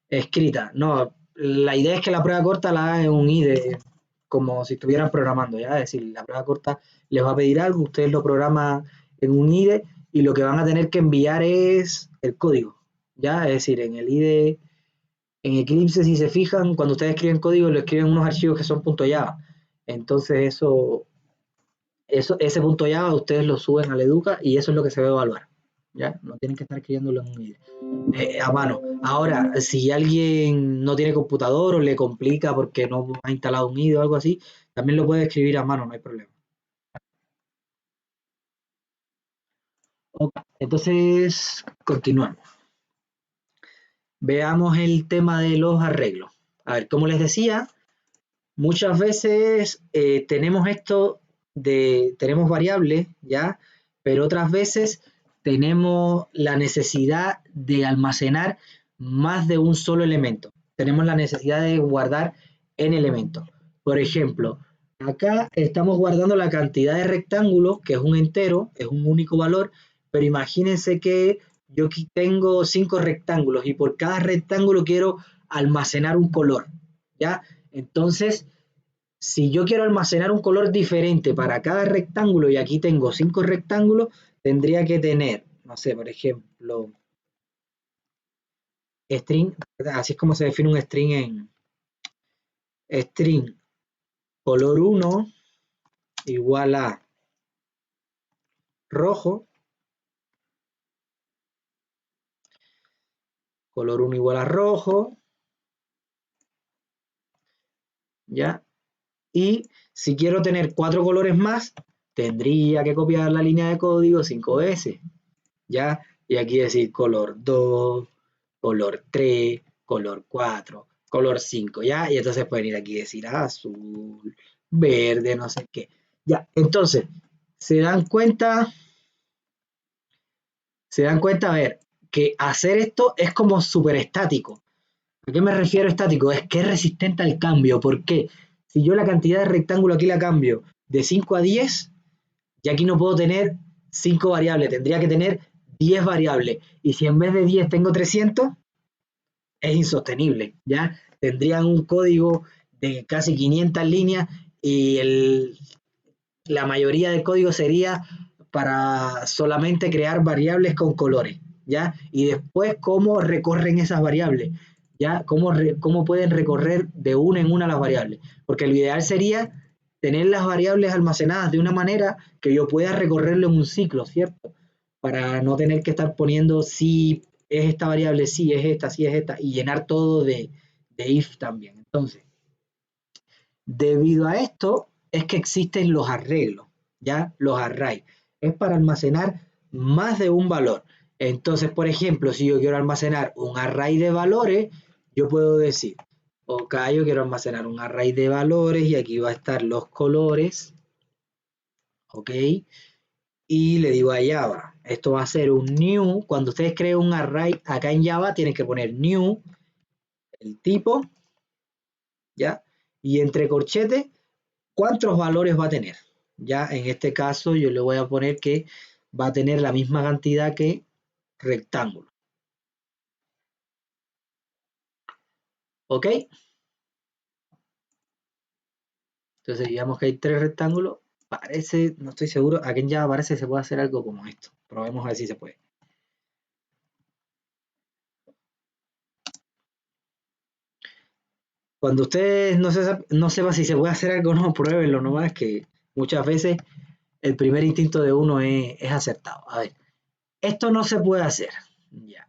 escrita. No, la idea es que la prueba corta la hagan en un IDE, como si estuvieran programando, ¿ya? Es decir, la prueba corta les va a pedir algo, ustedes lo programan en un IDE y lo que van a tener que enviar es el código, ¿ya? Es decir, en el IDE, en Eclipse, si se fijan, cuando ustedes escriben código, lo escriben en unos archivos que son .java. Entonces ese punto Java ustedes lo suben al Educa y eso es lo que se va a evaluar, ¿ya? No tienen que estar escribiéndolo en un IDE a mano. Ahora, si alguien no tiene computador o le complica porque no ha instalado un IDE o algo así, también lo puede escribir a mano, no hay problema. Okay. Entonces, continuamos. Veamos el tema de los arreglos. A ver, como les decía, muchas veces tenemos esto tenemos variables, ¿ya? Pero otras veces tenemos la necesidad de almacenar más de un solo elemento. Tenemos la necesidad de guardar en elementos. Por ejemplo, acá estamos guardando la cantidad de rectángulos, que es un entero, es un único valor, pero imagínense que yo aquí tengo 5 rectángulos y por cada rectángulo quiero almacenar un color, ¿ya? Entonces, si yo quiero almacenar un color diferente para cada rectángulo y aquí tengo 5 rectángulos, tendría que tener, no sé, por ejemplo, string, así es como se define un string en string color 1 igual a rojo, color 1 igual a rojo, ¿ya? Y si quiero tener 4 colores más, tendría que copiar la línea de código 5 veces, ¿ya? Y aquí decir color 2, color 3, color 4, color 5, ¿ya? Y entonces pueden ir aquí y decir azul, verde, no sé qué. Ya, entonces, se dan cuenta, a ver, que hacer esto es como súper estático. ¿A qué me refiero estático? Es que es resistente al cambio. ¿Por qué? Si yo la cantidad de rectángulo aquí la cambio de 5 a 10, y aquí no puedo tener 5 variables, tendría que tener 10 variables. Y si en vez de 10 tengo 300, es insostenible, ¿ya? Tendrían un código de casi 500 líneas y la mayoría del código sería para solamente crear variables con colores, ¿ya? Y después cómo recorren esas variables, ¿ya? Cómo pueden recorrer de una en una las variables. Porque lo ideal sería tener las variables almacenadas de una manera que yo pueda recorrerlo en un ciclo, ¿cierto? para no tener que estar poniendo si es esta variable, si es esta, si es esta, y llenar todo de if también. Entonces, debido a esto es que existen los arreglos, ¿ya? Los arrays. Es para almacenar más de un valor. Entonces, por ejemplo, si yo quiero almacenar un array de valores, yo puedo decir, ok, yo quiero almacenar un array de valores y aquí va a estar los colores, ok, y le digo a Java, esto va a ser un new, cuando ustedes creen un array acá en Java, tienen que poner new, el tipo, ¿ya? Y entre corchetes, ¿cuántos valores va a tener? Ya en este caso yo le voy a poner que va a tener la misma cantidad que rectángulo. ¿Ok? Entonces digamos que hay 3 rectángulos. Parece, no estoy seguro, aquí en Java parece que se puede hacer algo como esto. Probemos a ver si se puede. Cuando ustedes no sepan si se puede hacer algo o no, pruébenlo nomás, que muchas veces el primer instinto de uno es acertado. A ver, esto no se puede hacer, ya,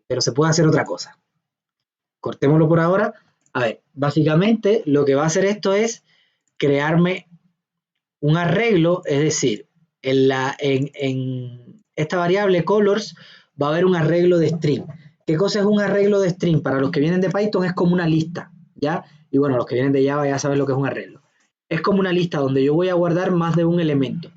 pero se puede hacer otra cosa. Cortémoslo por ahora. A ver, básicamente lo que va a hacer esto es crearme un arreglo, es decir, en esta variable colors va a haber un arreglo de string. ¿Qué cosa es un arreglo de string? Para los que vienen de Python es como una lista, ¿ya? Y bueno, los que vienen de Java ya saben lo que es un arreglo. Es como una lista donde yo voy a guardar más de un elemento.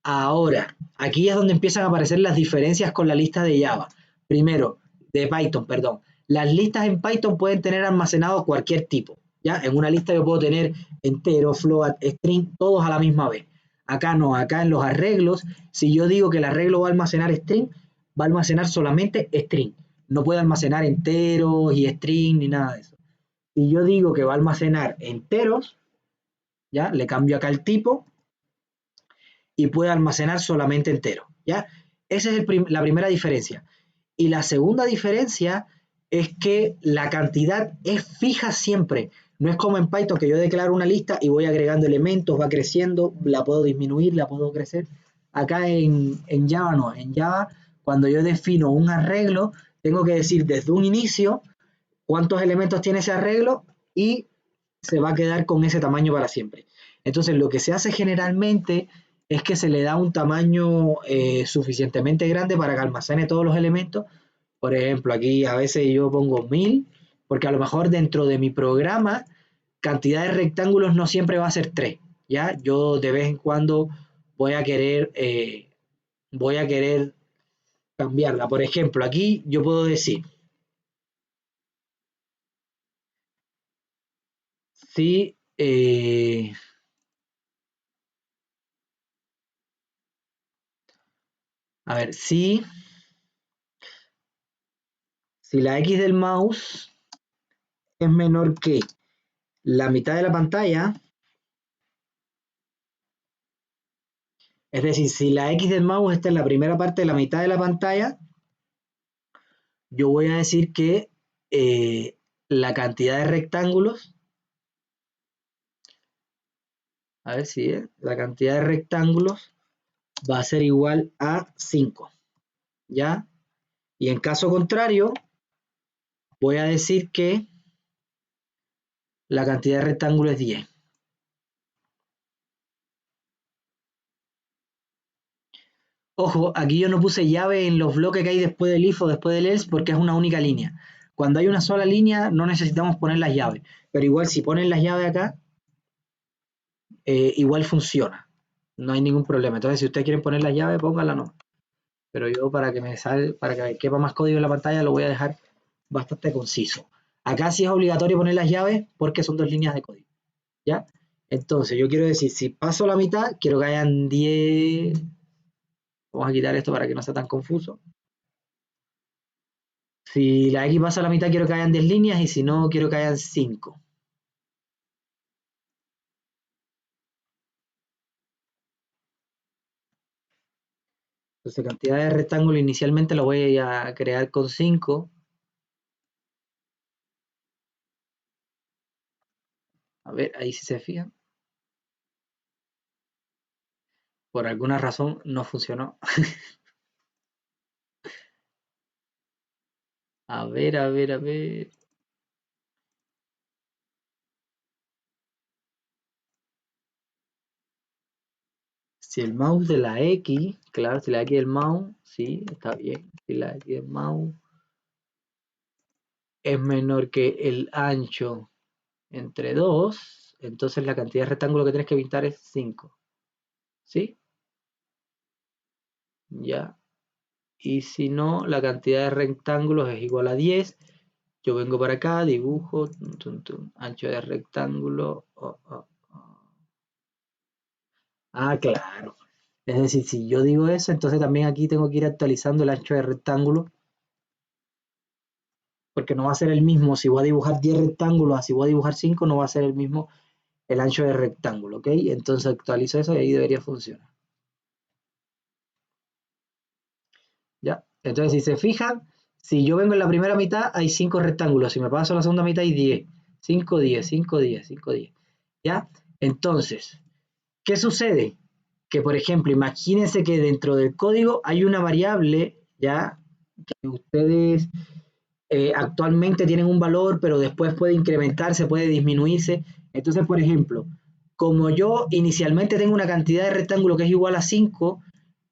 Ahora, aquí es donde empiezan a aparecer las diferencias con la lista de Java. Primero, de Python, perdón. Las listas en Python pueden tener almacenado cualquier tipo. ¿Ya? En una lista yo puedo tener entero, float, string, todos a la misma vez. Acá no, acá en los arreglos, si yo digo que el arreglo va a almacenar string, va a almacenar solamente string. No puede almacenar enteros y string ni nada de eso. Si yo digo que va a almacenar enteros, ¿ya? Le cambio acá el tipo y puede almacenar solamente entero, ¿ya? Esa es la primera diferencia. Y la segunda diferencia es que la cantidad es fija siempre. No es como en Python que yo declaro una lista y voy agregando elementos, va creciendo, la puedo disminuir, la puedo crecer. Acá en Java no. En Java, cuando yo defino un arreglo, tengo que decir desde un inicio cuántos elementos tiene ese arreglo y se va a quedar con ese tamaño para siempre. Entonces, lo que se hace generalmente es que se le da un tamaño suficientemente grande para que almacene todos los elementos. Por ejemplo, aquí a veces yo pongo 1000, porque a lo mejor dentro de mi programa, cantidad de rectángulos no siempre va a ser 3. ¿Ya? Yo de vez en cuando voy a querer, eh, voy a querer cambiarla. Por ejemplo, aquí yo puedo decir, si, a ver, si la X del mouse es menor que la mitad de la pantalla, es decir, si la X del mouse está en la primera parte de la mitad de la pantalla, yo voy a decir que la cantidad de rectángulos, a ver si es, la cantidad de rectángulos va a ser igual a 5, ¿ya? Y en caso contrario, voy a decir que la cantidad de rectángulos es 10. Ojo, aquí yo no puse llave en los bloques que hay después del if o después del else porque es una única línea. Cuando hay una sola línea no necesitamos poner las llaves, pero igual si ponen las llaves acá, igual funciona. No hay ningún problema. Entonces si ustedes quieren poner las llaves, pónganla no. Pero yo para que me quepa más código en la pantalla lo voy a dejar bastante conciso. Acá sí es obligatorio poner las llaves porque son 2 líneas de código. ¿Ya? Entonces yo quiero decir, si paso la mitad, quiero que hayan 10. Vamos a quitar esto para que no sea tan confuso. Si la X pasa a la mitad, quiero que hayan 10 líneas y si no, quiero que hayan 5. Entonces, cantidad de rectángulo inicialmente lo voy a crear con 5. A ver, ahí si se fijan. Por alguna razón no funcionó. A ver, a ver, a ver. Si el mouse de la X, claro, si la X del mouse, sí, está bien. Si la X del mouse es menor que el ancho entre 2, entonces la cantidad de rectángulo que tienes que pintar es 5. ¿Sí? Ya. Y si no, la cantidad de rectángulos es igual a 10. Yo vengo para acá, dibujo, ancho de rectángulo. Claro. Es decir, si yo digo eso, entonces también aquí tengo que ir actualizando el ancho de rectángulo, porque no va a ser el mismo. Si voy a dibujar 10 rectángulos, si voy a dibujar 5, no va a ser el mismo el ancho de rectángulo, ¿ok? Entonces actualizo eso y ahí debería funcionar. ¿Ya? Entonces, si se fijan, si yo vengo en la primera mitad, hay 5 rectángulos. Si me paso a la segunda mitad, hay 10. 5, 10, 5, 10, 5, 10. ¿Ya? Entonces, ¿qué sucede? Que, por ejemplo, imagínense que dentro del código hay una variable, ¿ya? Que ustedes actualmente tienen un valor, pero después puede incrementarse, puede disminuirse. Entonces, por ejemplo, como yo inicialmente tengo una cantidad de rectángulo que es igual a 5,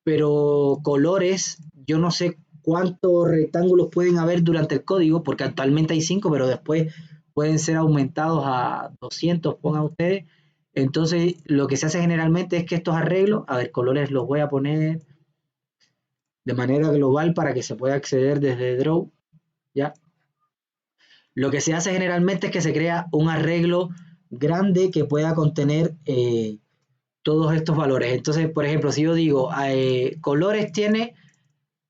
pero colores, yo no sé cuántos rectángulos pueden haber durante el código, porque actualmente hay 5, pero después pueden ser aumentados a 200, pongan ustedes. Entonces, lo que se hace generalmente es que estos arreglos, a ver, colores los voy a poner de manera global para que se pueda acceder desde Draw, ¿ya? Lo que se hace generalmente es que se crea un arreglo grande que pueda contener todos estos valores. Entonces, por ejemplo, si yo digo colores tiene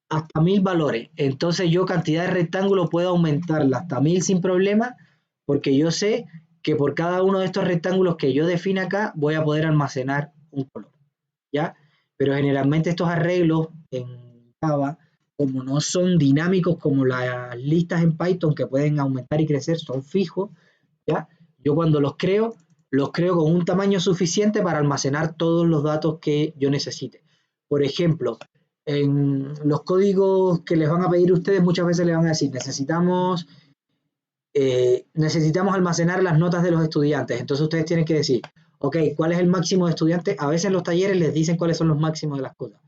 hasta 1000 valores, entonces yo cantidad de rectángulos puedo aumentarla hasta 1000 sin problema, porque yo sé que por cada uno de estos rectángulos que yo define acá voy a poder almacenar un color, ¿ya? Pero generalmente estos arreglos en Java, como no son dinámicos como las listas en Python que pueden aumentar y crecer, son fijos, ¿ya? Yo cuando los creo con un tamaño suficiente para almacenar todos los datos que yo necesite. Por ejemplo, en los códigos que les van a pedir ustedes, muchas veces les van a decir, necesitamos almacenar las notas de los estudiantes. Entonces ustedes tienen que decir, ok, ¿cuál es el máximo de estudiantes? A veces en los talleres les dicen cuáles son los máximos de las cosas.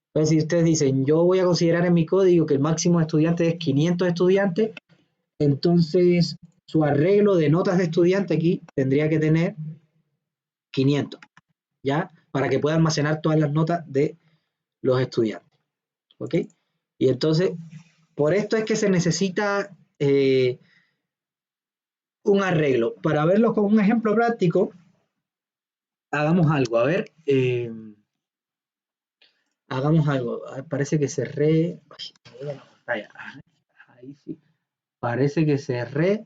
Entonces, si ustedes dicen, yo voy a considerar en mi código que el máximo de estudiantes es 500 estudiantes, entonces su arreglo de notas de estudiante aquí tendría que tener 500, ¿ya? Para que pueda almacenar todas las notas de los estudiantes, ¿ok? Y entonces, por esto es que se necesita un arreglo. Para verlo con un ejemplo práctico, hagamos algo. A ver, hagamos algo. Parece que cerré. Ahí sí. Parece que cerré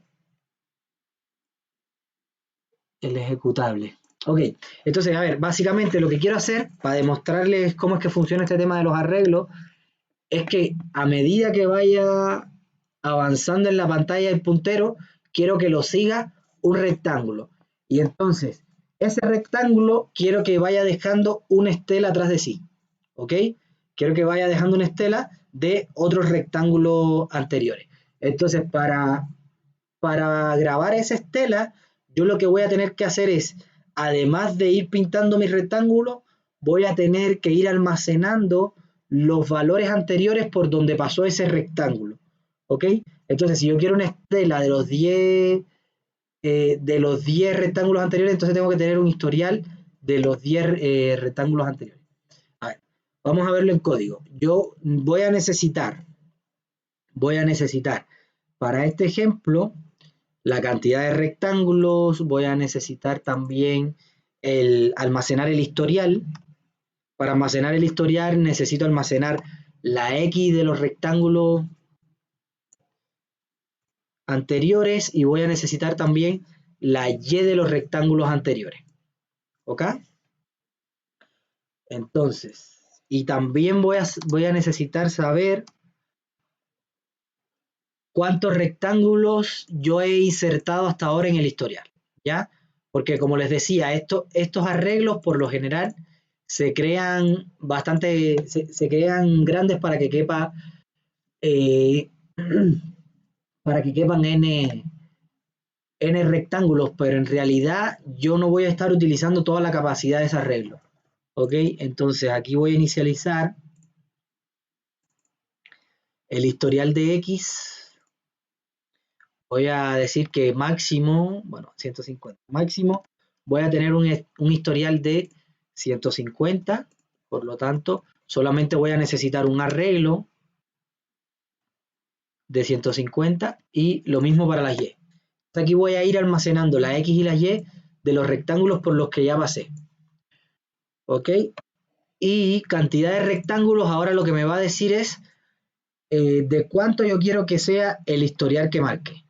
el ejecutable. Ok, entonces, a ver, básicamente lo que quiero hacer para demostrarles cómo es que funciona este tema de los arreglos es que a medida que vaya avanzando en la pantalla el puntero, quiero que lo siga un rectángulo. Y entonces, ese rectángulo quiero que vaya dejando una estela atrás de sí. ¿Ok? Quiero que vaya dejando una estela de otros rectángulos anteriores. Entonces, para grabar esa estela, yo lo que voy a tener que hacer es, además de ir pintando mi rectángulo, voy a tener que ir almacenando los valores anteriores por donde pasó ese rectángulo. ¿Ok? Entonces, si yo quiero una estela de los 10 rectángulos anteriores, entonces tengo que tener un historial de los 10 rectángulos anteriores. A ver, vamos a verlo en código. Yo voy a necesitar para este ejemplo la cantidad de rectángulos, voy a necesitar también almacenar el historial. Para almacenar el historial necesito almacenar la X de los rectángulos anteriores y voy a necesitar también la Y de los rectángulos anteriores. ¿Ok? Entonces, y también voy a necesitar saber cuántos rectángulos yo he insertado hasta ahora en el historial, ¿ya? Porque como les decía, estos arreglos por lo general se crean se crean grandes para que quepa eh, para que quepan n rectángulos, pero en realidad yo no voy a estar utilizando toda la capacidad de ese arreglo. ¿Ok? Entonces aquí voy a inicializar el historial de X. Voy a decir que máximo, bueno, 150, máximo, voy a tener un historial de 150, por lo tanto, solamente voy a necesitar un arreglo de 150 y lo mismo para las Y. Aquí voy a ir almacenando la X y la Y de los rectángulos por los que ya pasé. ¿Ok? Y cantidad de rectángulos, ahora lo que me va a decir es de cuánto yo quiero que sea el historial que marque.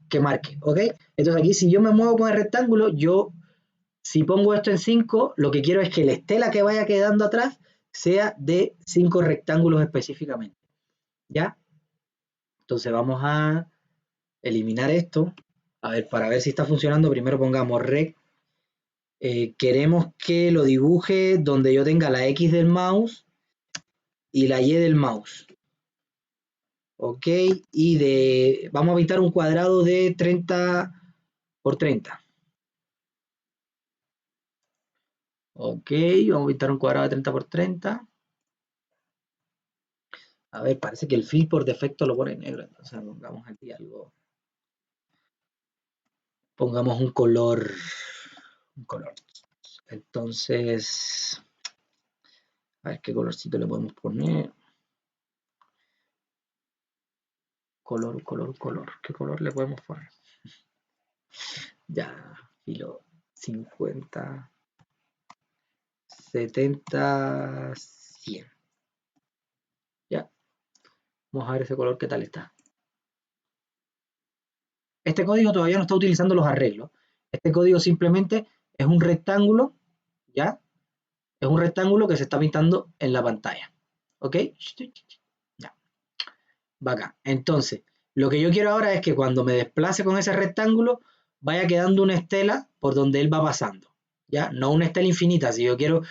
¿Ok? Entonces aquí si yo me muevo con el rectángulo, yo si pongo esto en 5, lo que quiero es que la estela que vaya quedando atrás sea de 5 rectángulos específicamente. ¿Ya? Entonces vamos a eliminar esto. A ver, para ver si está funcionando, primero pongamos rect. Queremos que lo dibuje donde yo tenga la X del mouse y la Y del mouse. Ok, y vamos a pintar un cuadrado de 30 por 30. Ok, vamos a pintar un cuadrado de 30 por 30. A ver, parece que el fill por defecto lo pone negro, entonces pongamos aquí algo. Pongamos un color. Entonces, a ver qué colorcito le podemos poner. Color. ¿Qué color le podemos poner? Ya, filo 50, 70, 100. Ya, vamos a ver ese color qué tal está. Este código todavía no está utilizando los arreglos. Este código simplemente es un rectángulo, ¿ya? Es un rectángulo que se está pintando en la pantalla. ¿Ok? Ya. Va acá. Entonces, lo que yo quiero ahora es que cuando me desplace con ese rectángulo, vaya quedando una estela por donde él va pasando. ¿Ya? No una estela infinita. Si yo quiero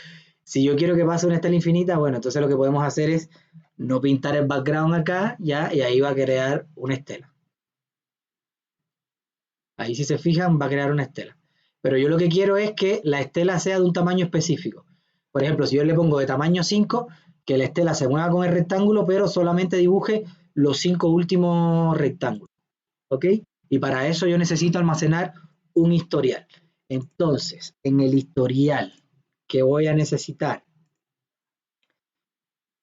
que pase una estela infinita, bueno, entonces lo que podemos hacer es no pintar el background acá, ¿ya? Y ahí va a crear una estela. Ahí si se fijan va a crear una estela. Pero yo lo que quiero es que la estela sea de un tamaño específico. Por ejemplo, si yo le pongo de tamaño 5, que la estela se mueva con el rectángulo, pero solamente dibuje los 5 últimos rectángulos. ¿Ok? Y para eso yo necesito almacenar un historial. Entonces, en el historial que voy a necesitar,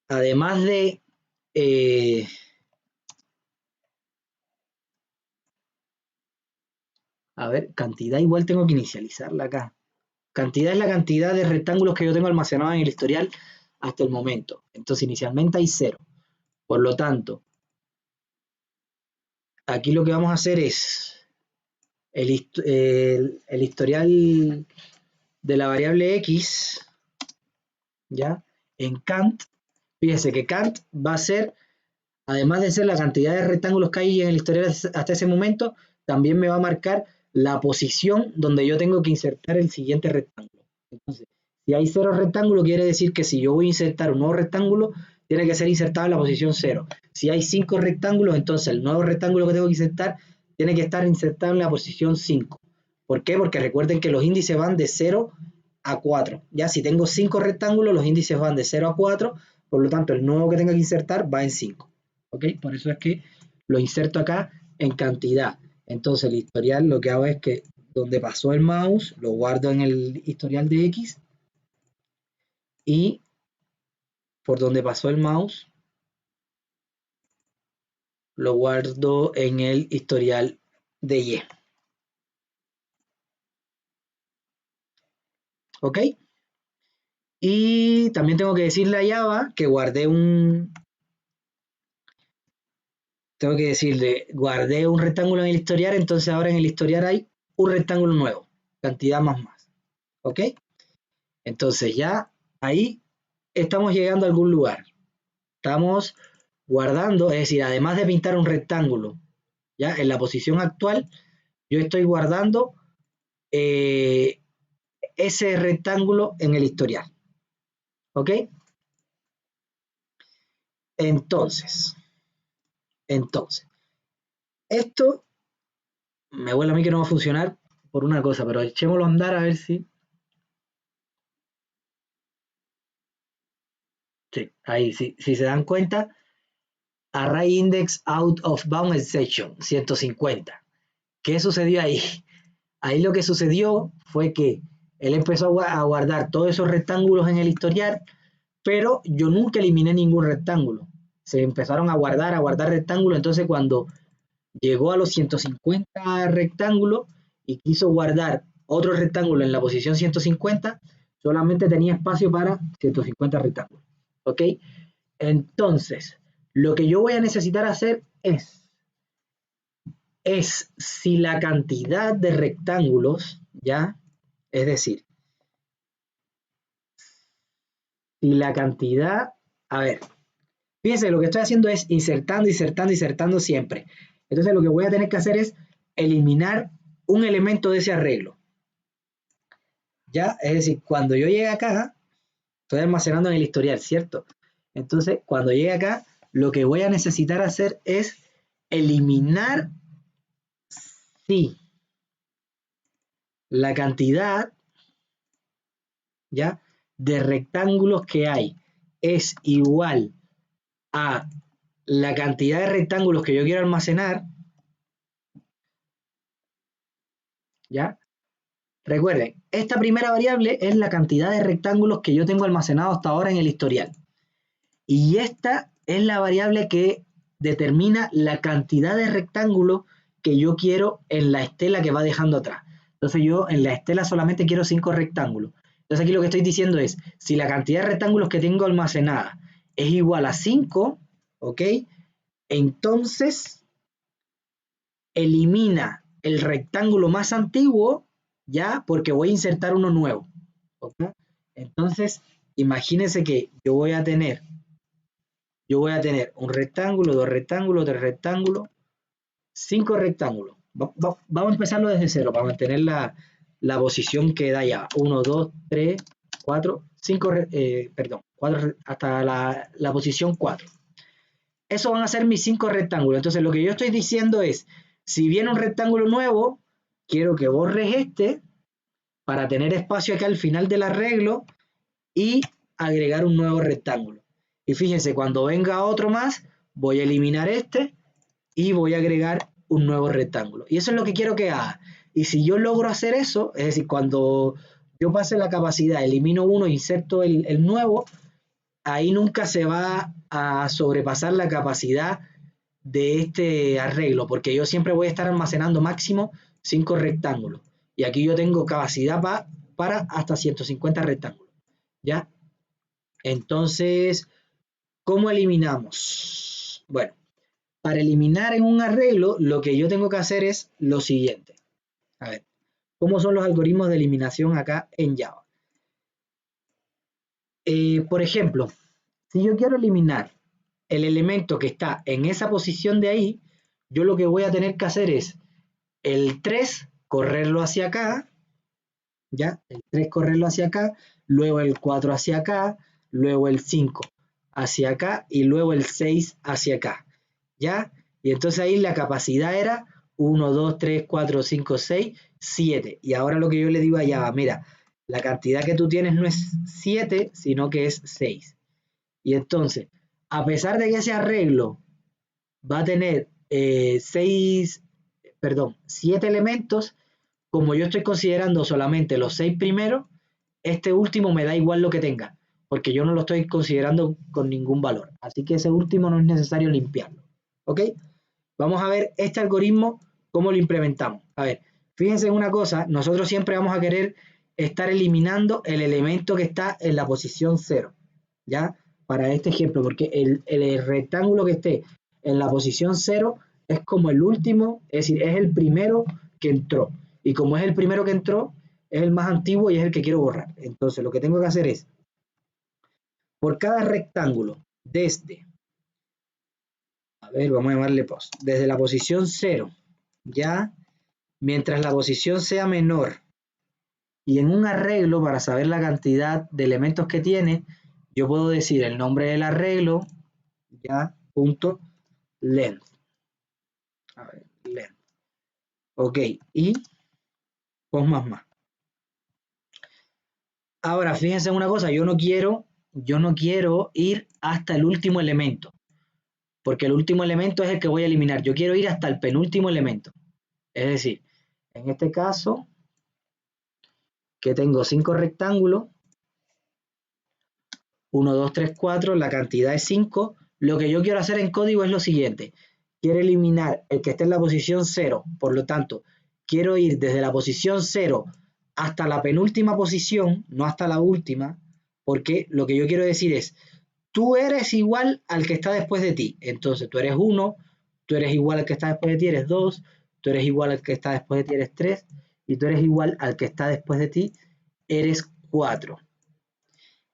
además de a ver, cantidad igual tengo que inicializarla acá. Cantidad es la cantidad de rectángulos que yo tengo almacenados en el historial hasta el momento. Entonces inicialmente hay 0. Por lo tanto, aquí lo que vamos a hacer es el historial de la variable X, ¿ya? En Cant, fíjese que Cant va a ser, además de ser la cantidad de rectángulos que hay en el historial hasta ese momento, también me va a marcar la posición donde yo tengo que insertar el siguiente rectángulo. Entonces, si hay 0 rectángulos, quiere decir que si yo voy a insertar un nuevo rectángulo, tiene que ser insertado en la posición 0. Si hay 5 rectángulos, entonces el nuevo rectángulo que tengo que insertar tiene que estar insertado en la posición 5. ¿Por qué? Porque recuerden que los índices van de 0 a 4. Ya si tengo 5 rectángulos, los índices van de 0 a 4, por lo tanto el nuevo que tenga que insertar va en 5. ¿Ok? Por eso es que lo inserto acá en cantidad. Entonces el historial lo que hago es que donde pasó el mouse lo guardo en el historial de X y por donde pasó el mouse lo guardo en el historial de Y. ¿Ok? Y también tengo que decirle a Java que guardé un rectángulo en el historial, entonces ahora en el historial hay un rectángulo nuevo, cantidad más. ¿Ok? Entonces ya ahí estamos llegando a algún lugar. Estamos guardando, es decir, además de pintar un rectángulo, ya en la posición actual, yo estoy guardando ese rectángulo en el historial. ¿Ok? Entonces, esto me huele a mí que no va a funcionar por una cosa, pero echémoslo a andar a ver si... Sí, ahí, sí, si se dan cuenta, Array Index Out of Bound Exception, 150. ¿Qué sucedió ahí? Ahí lo que sucedió fue que él empezó a guardar todos esos rectángulos en el historial, pero yo nunca eliminé ningún rectángulo. Se empezaron a guardar rectángulos, entonces cuando llegó a los 150 rectángulos y quiso guardar otro rectángulo en la posición 150, solamente tenía espacio para 150 rectángulos. ¿Ok? Entonces, lo que yo voy a necesitar hacer es si la cantidad de rectángulos, ¿ya? Es decir, si la cantidad, a ver, fíjense, lo que estoy haciendo es insertando, insertando, insertando siempre. Entonces lo que voy a tener que hacer es eliminar un elemento de ese arreglo. ¿Ya? Es decir, cuando yo llegue acá, estoy almacenando en el historial, ¿cierto? Entonces, cuando llegue acá, lo que voy a necesitar hacer es eliminar, sí, la cantidad, ¿ya? De rectángulos que hay es igual a la cantidad de rectángulos que yo quiero almacenar, ¿ya? Recuerden, esta primera variable es la cantidad de rectángulos que yo tengo almacenado hasta ahora en el historial. Y esta es la variable que determina la cantidad de rectángulos que yo quiero en la estela que va dejando atrás. Entonces yo en la estela solamente quiero 5 rectángulos. Entonces aquí lo que estoy diciendo es, si la cantidad de rectángulos que tengo almacenada es igual a 5, ¿ok? Entonces elimina el rectángulo más antiguo, ¿ya? Porque voy a insertar uno nuevo, ¿ok? Entonces, imagínense que yo voy a tener un rectángulo, dos rectángulos, tres rectángulos, cinco rectángulos. Vamos a empezarlo desde cero para mantener la posición que da ya. 1, 2, 3, 4, 5, perdón, 4 hasta la posición 4. Eso van a ser mis 5 rectángulos. Entonces lo que yo estoy diciendo es, si viene un rectángulo nuevo, quiero que borres este para tener espacio acá al final del arreglo y agregar un nuevo rectángulo. Y fíjense, cuando venga otro más, voy a eliminar este y voy a agregar un nuevo rectángulo. Y eso es lo que quiero que haga. Y si yo logro hacer eso, es decir, cuando yo pase la capacidad, elimino uno, inserto el nuevo, ahí nunca se va a sobrepasar la capacidad de este arreglo, porque yo siempre voy a estar almacenando máximo 5 rectángulos. Y aquí yo tengo capacidad para hasta 150 rectángulos. ¿Ya? Entonces, ¿cómo eliminamos? Bueno, para eliminar en un arreglo, lo que yo tengo que hacer es lo siguiente. A ver, ¿cómo son los algoritmos de eliminación acá en Java? Por ejemplo, si yo quiero eliminar el elemento que está en esa posición de ahí, yo lo que voy a tener que hacer es el 3 correrlo hacia acá, ¿ya? El 3 correrlo hacia acá, luego el 4 hacia acá, luego el 5 hacia acá y luego el 6 hacia acá, ¿ya? Y entonces ahí la capacidad era 1, 2, 3, 4, 5, 6, 7. Y ahora lo que yo le digo allá va, mira, la cantidad que tú tienes no es 7, sino que es 6. Y entonces, a pesar de que ese arreglo va a tener 7 elementos, como yo estoy considerando solamente los 6 primeros, este último me da igual lo que tenga, porque yo no lo estoy considerando con ningún valor. Así que ese último no es necesario limpiarlo. ¿Ok? Vamos a ver este algoritmo, cómo lo implementamos. A ver, fíjense en una cosa, nosotros siempre vamos a querer estar eliminando el elemento que está en la posición 0, ¿ya? Para este ejemplo, porque el rectángulo que esté en la posición 0 es como el último, es decir, es el primero que entró. Y como es el primero que entró, es el más antiguo y es el que quiero borrar. Entonces, lo que tengo que hacer es, por cada rectángulo, desde, a ver, vamos a llamarle post, desde la posición 0, ya, mientras la posición sea menor, y en un arreglo, para saber la cantidad de elementos que tiene, yo puedo decir el nombre del arreglo, ya, punto, length. A ver, length. Ok, y post más. Ahora, fíjense en una cosa, yo no quiero ir hasta el último elemento, porque el último elemento es el que voy a eliminar. Yo quiero ir hasta el penúltimo elemento. Es decir, en este caso, que tengo 5 rectángulos, 1, 2, 3, 4, la cantidad es 5. Lo que yo quiero hacer en código es lo siguiente. Quiero eliminar el que esté en la posición 0, por lo tanto, quiero ir desde la posición 0 hasta la penúltima posición, no hasta la última, porque lo que yo quiero decir es, tú eres igual al que está después de ti. Entonces, tú eres 1, tú eres igual al que está después de ti, eres 2, tú eres igual al que está después de ti, eres 3, y tú eres igual al que está después de ti, eres 4.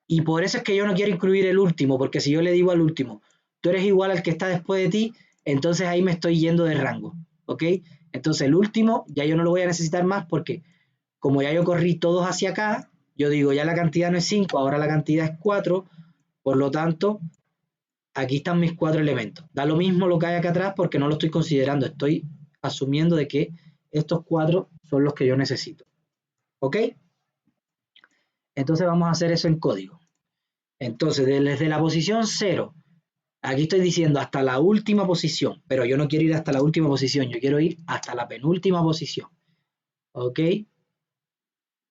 Y por eso es que yo no quiero incluir el último, porque si yo le digo al último, tú eres igual al que está después de ti, entonces ahí me estoy yendo de rango, ¿ok? Entonces el último ya yo no lo voy a necesitar más porque como ya yo corrí todos hacia acá, yo digo ya la cantidad no es 5, ahora la cantidad es 4, por lo tanto, aquí están mis 4 elementos. Da lo mismo lo que hay acá atrás porque no lo estoy considerando, estoy asumiendo de que estos 4 son los que yo necesito, ¿ok? Entonces vamos a hacer eso en código. Entonces, desde la posición 0, aquí estoy diciendo hasta la última posición, pero yo no quiero ir hasta la última posición, yo quiero ir hasta la penúltima posición. ¿Ok?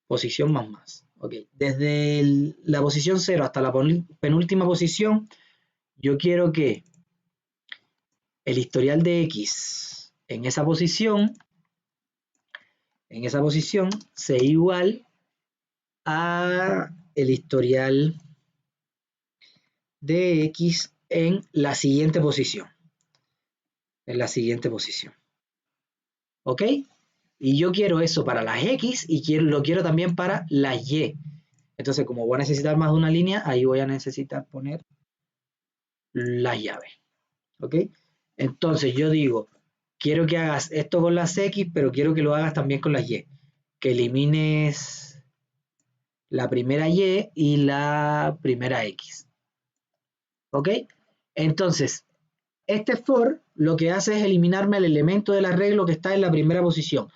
Posición más. ¿Ok? Desde la posición 0 hasta la penúltima posición, yo quiero que el historial de X en esa posición sea igual a el historial de X en la siguiente posición. ¿Ok? Y yo quiero eso para las X y lo quiero también para las Y. Entonces, como voy a necesitar más de una línea, ahí voy a necesitar poner la llave. ¿Ok? Entonces yo digo, quiero que hagas esto con las X, pero quiero que lo hagas también con las Y. Que elimines la primera Y y la primera X. ¿Ok? Entonces, este for lo que hace es eliminarme el elemento del arreglo que está en la primera posición.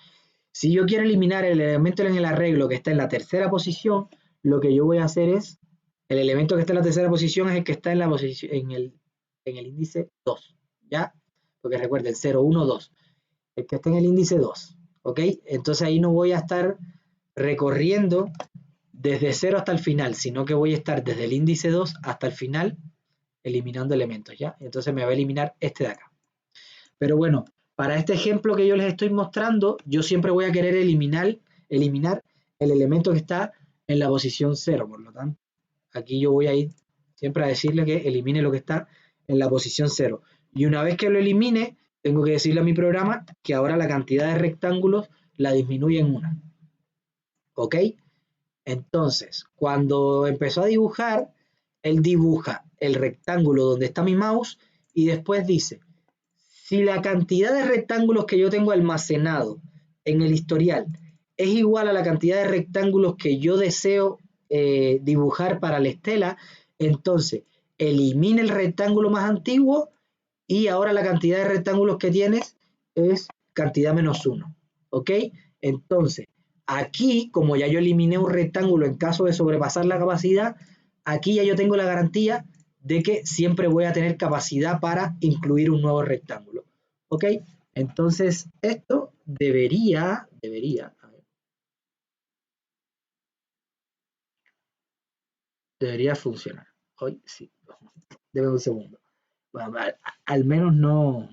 Si yo quiero eliminar el elemento en el arreglo que está en la tercera posición, lo que yo voy a hacer es, el elemento que está en la tercera posición es el que está en la posición, en el índice 2, ¿ya? Porque recuerden, 0, 1, 2. El que está en el índice 2, ¿ok? Entonces ahí no voy a estar recorriendo desde 0 hasta el final, sino que voy a estar desde el índice 2 hasta el final eliminando elementos, ¿ya? Entonces me va a eliminar este de acá. Pero bueno, para este ejemplo que yo les estoy mostrando, yo siempre voy a querer eliminar el elemento que está en la posición 0. Por lo tanto, aquí yo voy a ir siempre a decirle que elimine lo que está en la posición 0. Y una vez que lo elimine, tengo que decirle a mi programa que ahora la cantidad de rectángulos la disminuye en 1. ¿Ok? Entonces, cuando empezó a dibujar, él dibuja el rectángulo donde está mi mouse y después dice, si la cantidad de rectángulos que yo tengo almacenado en el historial es igual a la cantidad de rectángulos que yo deseo dibujar para la estela, entonces elimina el rectángulo más antiguo y ahora la cantidad de rectángulos que tienes es cantidad menos 1. ¿Ok? Entonces, aquí, como ya yo eliminé un rectángulo en caso de sobrepasar la capacidad, aquí ya yo tengo la garantía de que siempre voy a tener capacidad para incluir un nuevo rectángulo. ¿Ok? Entonces, esto debería funcionar. Hoy sí, debe un segundo. Bueno, al menos no,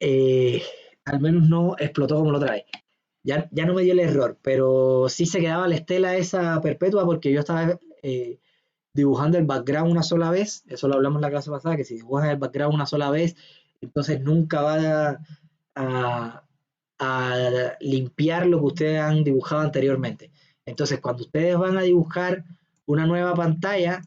eh, al menos no explotó como la otra vez. Ya no me dio el error, pero sí se quedaba la estela esa perpetua porque yo estaba dibujando el background una sola vez, eso lo hablamos en la clase pasada, que si dibujas el background una sola vez, entonces nunca va a limpiar lo que ustedes han dibujado anteriormente. Entonces, cuando ustedes van a dibujar una nueva pantalla,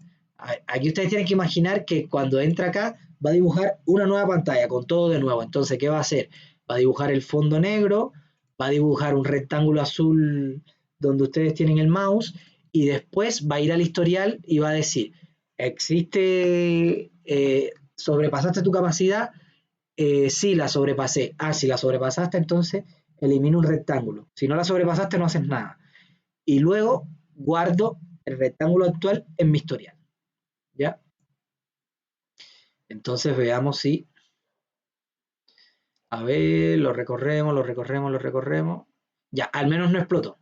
aquí ustedes tienen que imaginar que cuando entra acá, va a dibujar una nueva pantalla con todo de nuevo. Entonces, ¿qué va a hacer? Va a dibujar el fondo negro, va a dibujar un rectángulo azul donde ustedes tienen el mouse y después va a ir al historial y va a decir, existe, sobrepasaste tu capacidad, Sí, la sobrepasé. Ah, si la sobrepasaste, entonces elimino un rectángulo. Si no la sobrepasaste, no haces nada. Y luego guardo el rectángulo actual en mi historial. ¿Ya? Entonces veamos si, a ver, lo recorremos, lo recorremos, lo recorremos. Ya, al menos no explotó.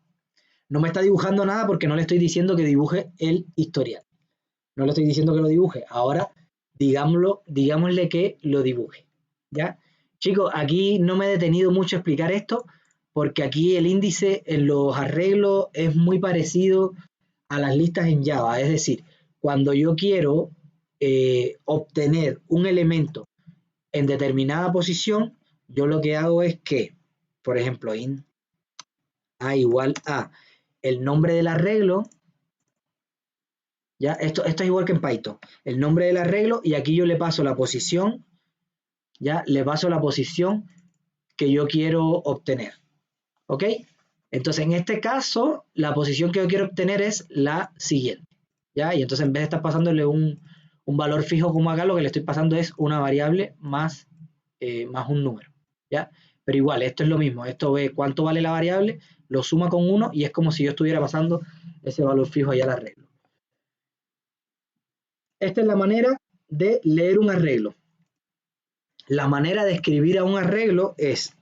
No me está dibujando nada porque no le estoy diciendo que dibuje el historial. No le estoy diciendo que lo dibuje. Ahora, digámosle que lo dibuje. ¿Ya? Chicos, aquí no me he detenido mucho a explicar esto porque aquí el índice en los arreglos es muy parecido a las listas en Java. Es decir, cuando yo quiero obtener un elemento en determinada posición, yo lo que hago es que, por ejemplo, int a igual a el nombre del arreglo, ya, esto es igual que en Python, el nombre del arreglo y aquí yo le paso la posición, ya, le paso la posición que yo quiero obtener, ¿ok? Entonces, en este caso, la posición que yo quiero obtener es la siguiente, ¿ya? Y entonces en vez de estar pasándole un valor fijo como acá, lo que le estoy pasando es una variable más, más un número, ¿ya? Pero igual, esto es lo mismo, esto ve cuánto vale la variable, lo suma con 1 y es como si yo estuviera pasando ese valor fijo allá al arreglo. Esta es la manera de leer un arreglo. La manera de escribir a un arreglo es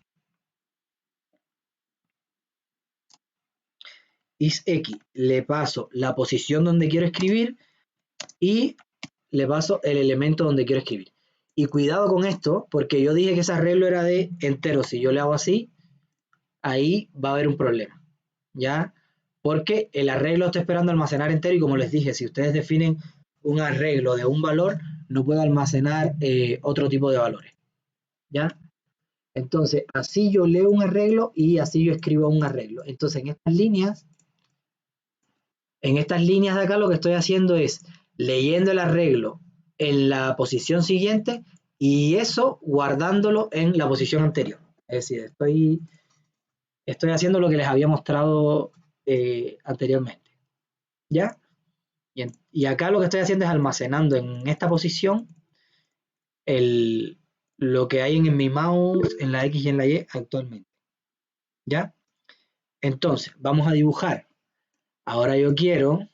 isX, le paso la posición donde quiero escribir y le paso el elemento donde quiero escribir. Y cuidado con esto, porque yo dije que ese arreglo era de enteros. Si yo le hago así, ahí va a haber un problema, ¿ya? Porque el arreglo está esperando almacenar entero y como les dije, si ustedes definen un arreglo de un valor, no puede almacenar otro tipo de valores, ¿ya? Entonces, así yo leo un arreglo y así yo escribo un arreglo. Entonces, en estas líneas de acá lo que estoy haciendo es leyendo el arreglo en la posición siguiente y eso guardándolo en la posición anterior. Es decir, estoy haciendo lo que les había mostrado anteriormente. ¿Ya? Y acá lo que estoy haciendo es almacenando en esta posición lo que hay en mi mouse, en la X y en la Y actualmente. ¿Ya? Entonces, vamos a dibujar. Ahora yo quiero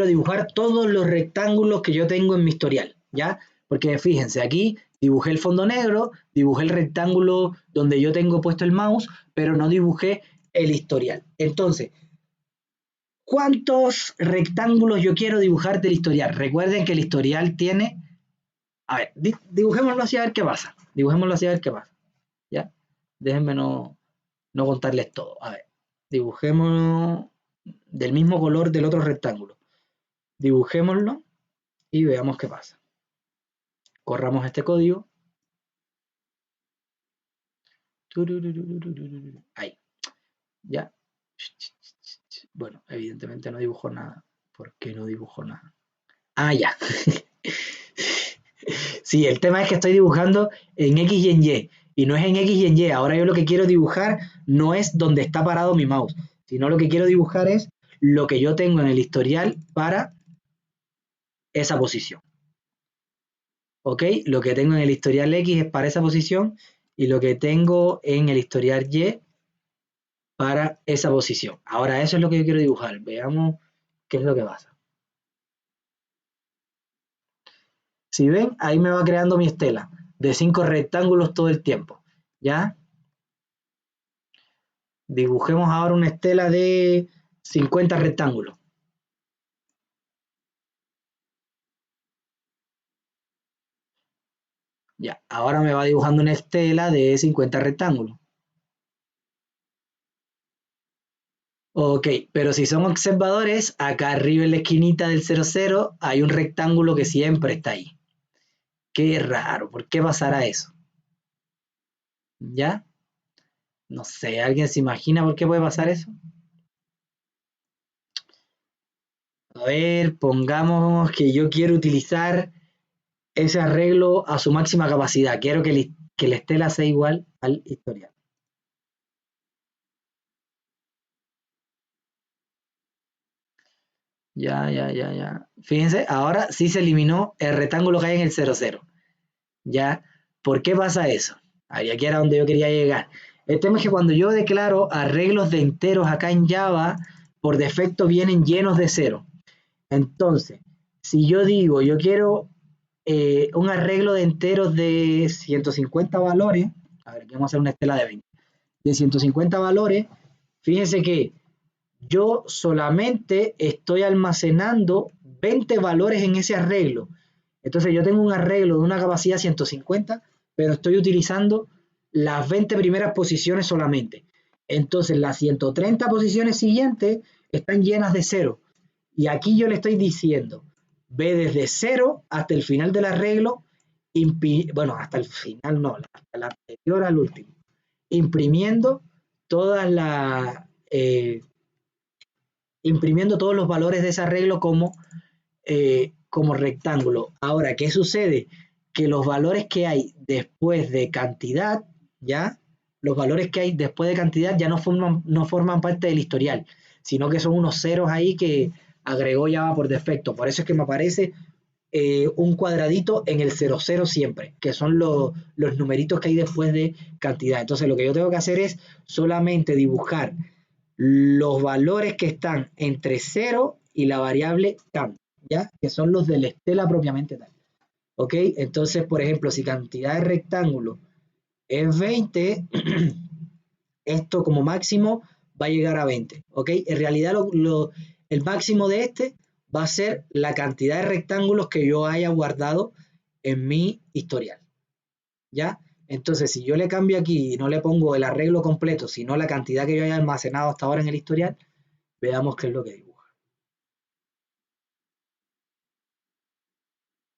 dibujar todos los rectángulos que yo tengo en mi historial, ¿ya? Porque fíjense, aquí dibujé el fondo negro, dibujé el rectángulo donde yo tengo puesto el mouse, pero no dibujé el historial. Entonces, ¿cuántos rectángulos yo quiero dibujar del historial? Recuerden que el historial tiene... A ver, dibujémoslo así a ver qué pasa. Dibujémoslo así a ver qué pasa, ¿ya? Déjenme no contarles todo. A ver, dibujémoslo del mismo color del otro rectángulo. Dibujémoslo y veamos qué pasa. Corramos este código. Ahí, ya. Bueno, evidentemente no dibujo nada. ¿Por qué no dibujo nada? Ah, ya. Sí, el tema es que estoy dibujando en X y en Y. Y no es en X y en Y. Ahora yo lo que quiero dibujar no es donde está parado mi mouse, sino lo que quiero dibujar es lo que yo tengo en el historial para esa posición. ¿Ok? Lo que tengo en el historial X es para esa posición y lo que tengo en el historial Y para esa posición. Ahora eso es lo que yo quiero dibujar. Veamos qué es lo que pasa. Si ven, ahí me va creando mi estela de 5 rectángulos todo el tiempo. ¿Ya? Dibujemos ahora una estela de 50 rectángulos. Ya, ahora me va dibujando una estela de 50 rectángulos. Ok, pero si son observadores, acá arriba en la esquinita del 00 hay un rectángulo que siempre está ahí. Qué raro, ¿por qué pasará eso? ¿Ya? No sé, ¿alguien se imagina por qué puede pasar eso? A ver, pongamos que yo quiero utilizar ese arreglo a su máxima capacidad. Quiero que la estela sea igual al historial. Ya. Fíjense, ahora sí se eliminó el rectángulo que hay en el 00. ¿Ya? ¿Por qué pasa eso? Ahí aquí era donde yo quería llegar. El tema es que cuando yo declaro arreglos de enteros acá en Java, por defecto vienen llenos de cero. Entonces, si yo digo, yo quiero un arreglo de enteros de 150 valores, a ver, aquí vamos a hacer una estela de 20, de 150 valores, fíjense que yo solamente estoy almacenando 20 valores en ese arreglo. Entonces yo tengo un arreglo de una capacidad 150, pero estoy utilizando las 20 primeras posiciones solamente. Entonces las 130 posiciones siguientes están llenas de cero. Y aquí yo le estoy diciendo, ve desde cero hasta el final del arreglo, bueno, hasta el final no, hasta el anterior al último, imprimiendo todas las imprimiendo todos los valores de ese arreglo como rectángulo. Ahora, ¿qué sucede? Que los valores que hay después de cantidad, ¿ya? Los valores que hay después de cantidad ya no forman parte del historial, sino que son unos ceros ahí que agregó Java por defecto. Por eso es que me aparece un cuadradito en el 00 siempre, que son los numeritos que hay después de cantidad. Entonces lo que yo tengo que hacer es solamente dibujar los valores que están entre 0 y la variable count, ¿ya? Que son los de la estela propiamente tal. ¿Ok? Entonces, por ejemplo, si cantidad de rectángulo es 20, esto como máximo va a llegar a 20. ¿Ok? En realidad el máximo de este va a ser la cantidad de rectángulos que yo haya guardado en mi historial. ¿Ya? Entonces, si yo le cambio aquí y no le pongo el arreglo completo, sino la cantidad que yo haya almacenado hasta ahora en el historial, veamos qué es lo que dibuja.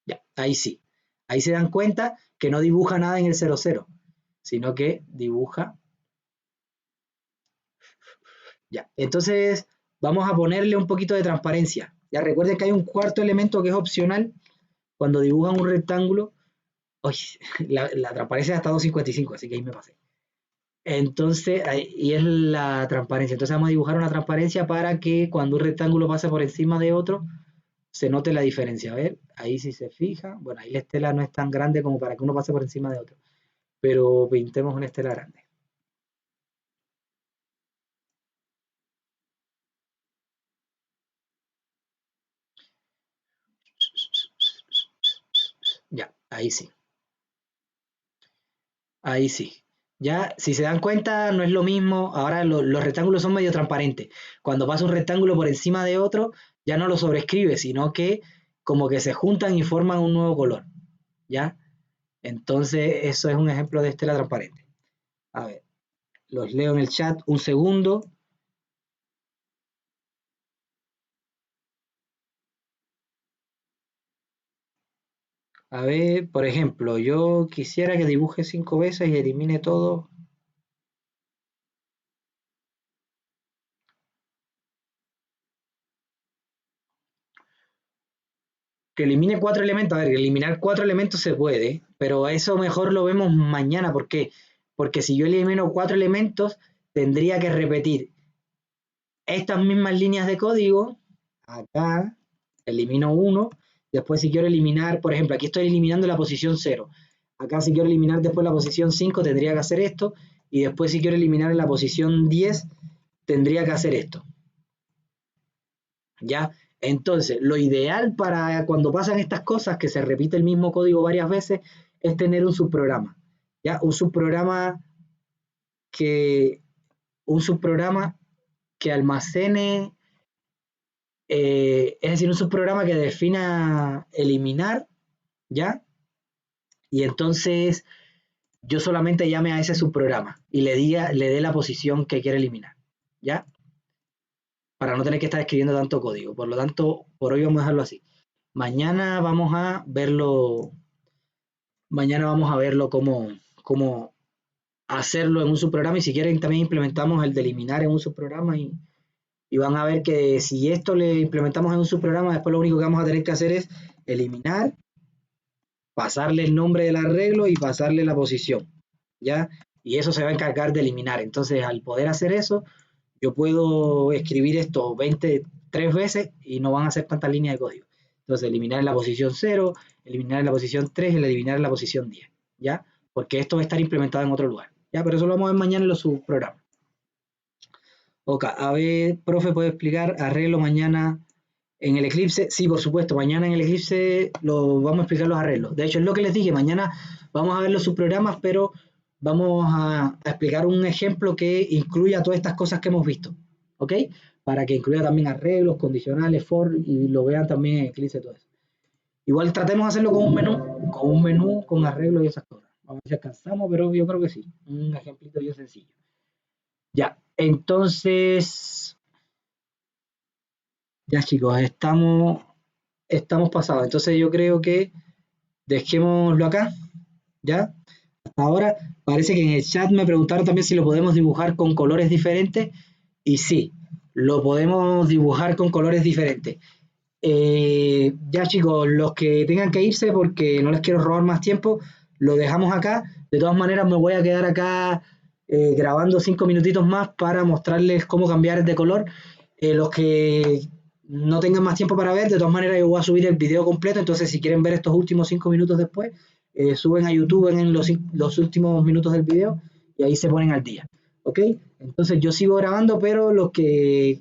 Ya, ahí sí. Ahí se dan cuenta que no dibuja nada en el 00, sino que dibuja. Ya, entonces vamos a ponerle un poquito de transparencia. Ya recuerden que hay un cuarto elemento que es opcional cuando dibujan un rectángulo. Uy, la transparencia hasta 255, así que ahí me pasé. Entonces, y es la transparencia. Entonces vamos a dibujar una transparencia para que cuando un rectángulo pase por encima de otro, se note la diferencia. A ver, ahí si se fija, bueno, ahí la estela no es tan grande como para que uno pase por encima de otro, pero pintemos una estela grande. Ya, ahí sí. Ahí sí. Ya, si se dan cuenta, no es lo mismo. Ahora los rectángulos son medio transparentes. Cuando pasa un rectángulo por encima de otro, ya no lo sobrescribe, sino que como que se juntan y forman un nuevo color. ¿Ya? Entonces, eso es un ejemplo de estela transparente. A ver, los leo en el chat un segundo. A ver, por ejemplo, yo quisiera que dibuje 5 veces y elimine todo. Que elimine 4 elementos. A ver, eliminar 4 elementos se puede, pero eso mejor lo vemos mañana. ¿Por qué? Porque si yo elimino 4 elementos, tendría que repetir estas mismas líneas de código. Acá elimino 1. Después si quiero eliminar, por ejemplo, aquí estoy eliminando la posición 0. Acá si quiero eliminar después la posición 5, tendría que hacer esto. Y después si quiero eliminar en la posición 10, tendría que hacer esto. ¿Ya? Entonces, lo ideal para cuando pasan estas cosas, que se repite el mismo código varias veces, es tener un subprograma. ¿Ya? Que, un subprograma que almacene, es decir, un subprograma que defina eliminar, ¿ya? Y entonces yo solamente llame a ese subprograma y le dé la posición que quiere eliminar, ¿ya? Para no tener que estar escribiendo tanto código. Por lo tanto, por hoy vamos a dejarlo así. Mañana vamos a verlo, mañana vamos a verlo cómo hacerlo en un subprograma y si quieren también implementamos el de eliminar en un subprograma y van a ver que si esto le implementamos en un subprograma, después lo único que vamos a tener que hacer es eliminar, pasarle el nombre del arreglo y pasarle la posición, ¿ya? Y eso se va a encargar de eliminar. Entonces, al poder hacer eso, yo puedo escribir esto 20, 3 veces y no van a ser tantas líneas de código. Entonces, eliminar en la posición 0, eliminar en la posición 3 y eliminar en la posición 10, ¿ya? Porque esto va a estar implementado en otro lugar, ¿ya? Pero eso lo vamos a ver mañana en los subprogramas. Ok, a ver, profe, ¿puede explicar arreglo mañana en el Eclipse? Sí, por supuesto, mañana en el Eclipse lo vamos a explicar los arreglos. De hecho, es lo que les dije, mañana vamos a ver los subprogramas, pero vamos a explicar un ejemplo que incluya todas estas cosas que hemos visto, ¿ok? Para que incluya también arreglos, condicionales, for, y lo vean también en Eclipse todo eso. Igual tratemos de hacerlo con un menú, con arreglos y esas cosas. Vamos a ver si alcanzamos, pero yo creo que sí. Un ejemplito bien sencillo. Ya, entonces, ya chicos, estamos pasados. Entonces yo creo que dejémoslo acá, ¿ya? Ahora parece que en el chat me preguntaron también si lo podemos dibujar con colores diferentes. Y sí, lo podemos dibujar con colores diferentes. Ya chicos, los que tengan que irse porque no les quiero robar más tiempo, lo dejamos acá. De todas maneras me voy a quedar acá grabando 5 minutitos más para mostrarles cómo cambiar de color. Los que no tengan más tiempo para ver, de todas maneras yo voy a subir el video completo, entonces si quieren ver estos últimos 5 minutos después, suben a YouTube en los últimos minutos del video y ahí se ponen al día. ¿Ok? Entonces yo sigo grabando, pero los que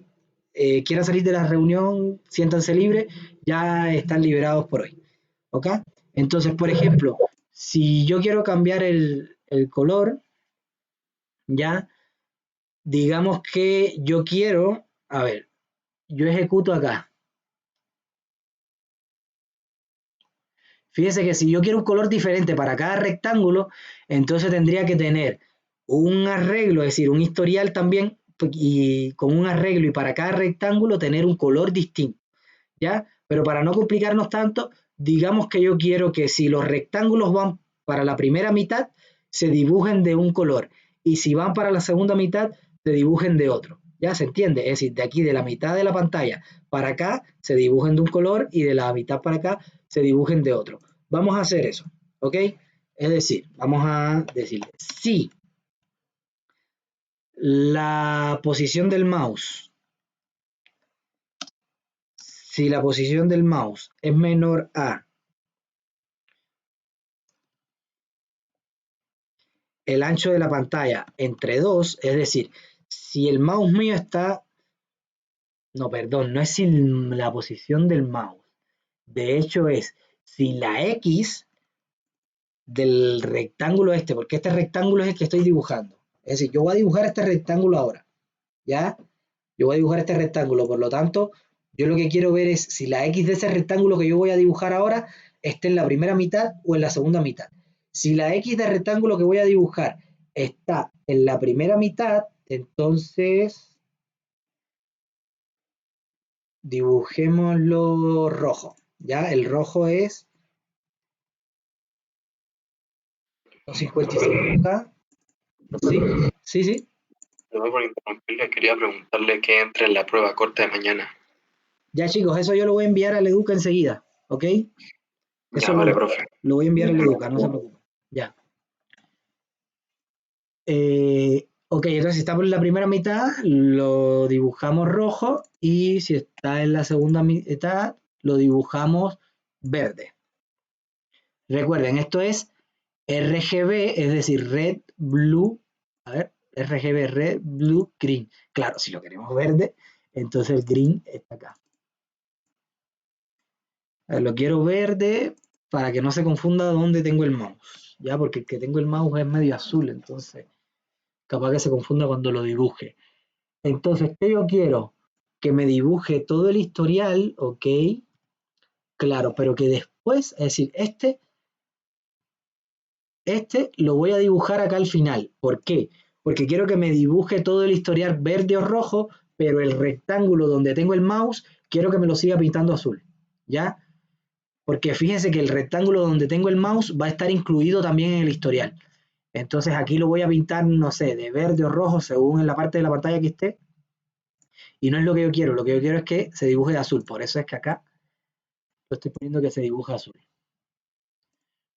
quieran salir de la reunión, siéntanse libres, ya están liberados por hoy. ¿Ok? Entonces, por ejemplo, si yo quiero cambiar el color, ya, digamos que yo quiero, a ver, yo ejecuto acá. Fíjense que si yo quiero un color diferente para cada rectángulo, entonces tendría que tener un arreglo, es decir, un historial también, y con un arreglo y para cada rectángulo tener un color distinto, ¿ya? Pero para no complicarnos tanto, digamos que yo quiero que si los rectángulos van para la primera mitad, se dibujen de un color, y si van para la segunda mitad, se dibujen de otro. ¿Ya se entiende? Es decir, de aquí de la mitad de la pantalla para acá se dibujen de un color y de la mitad para acá se dibujen de otro. Vamos a hacer eso, ¿ok? Es decir, vamos a decirle, si la posición del mouse, si la posición del mouse es menor a el ancho de la pantalla entre 2, es decir, si el mouse mío está, no, perdón, no es si la posición del mouse, de hecho es si la X del rectángulo este, porque este rectángulo es el que estoy dibujando, es decir, yo voy a dibujar este rectángulo ahora, ¿ya? Yo voy a dibujar este rectángulo, por lo tanto, yo lo que quiero ver es si la X de ese rectángulo que yo voy a dibujar ahora está en la primera mitad o en la segunda mitad. Si la X del rectángulo que voy a dibujar está en la primera mitad, entonces dibujémoslo rojo, ¿ya? El rojo es 255. ¿Sí? Sí, sí. Perdón por interrumpirle, quería preguntarle qué entra en la prueba corta de mañana. Ya chicos, eso yo lo voy a enviar al Educa enseguida, ¿ok? Eso Ya, vale, profe. lo voy a enviar al Educa, no se preocupen. Ya. Ok, entonces si está por la primera mitad, lo dibujamos rojo y si está en la segunda mitad, lo dibujamos verde. Recuerden, esto es RGB, es decir, red, blue, a ver, RGB, red, blue, green. Claro, si lo queremos verde, entonces el green está acá. Lo quiero verde para que no se confunda dónde tengo el mouse, ya, porque el que tengo el mouse es medio azul, entonces capaz que se confunda cuando lo dibuje. Entonces, ¿qué yo quiero? Que me dibuje todo el historial, ok, claro, pero que después, es decir, este lo voy a dibujar acá al final. ¿Por qué? Porque quiero que me dibuje todo el historial verde o rojo, pero el rectángulo donde tengo el mouse, quiero que me lo siga pintando azul, ¿ya? Porque fíjense que el rectángulo donde tengo el mouse va a estar incluido también en el historial. Entonces aquí lo voy a pintar, no sé, de verde o rojo, según en la parte de la pantalla que esté. Y no es lo que yo quiero es que se dibuje de azul. Por eso es que acá lo estoy poniendo que se dibuje azul.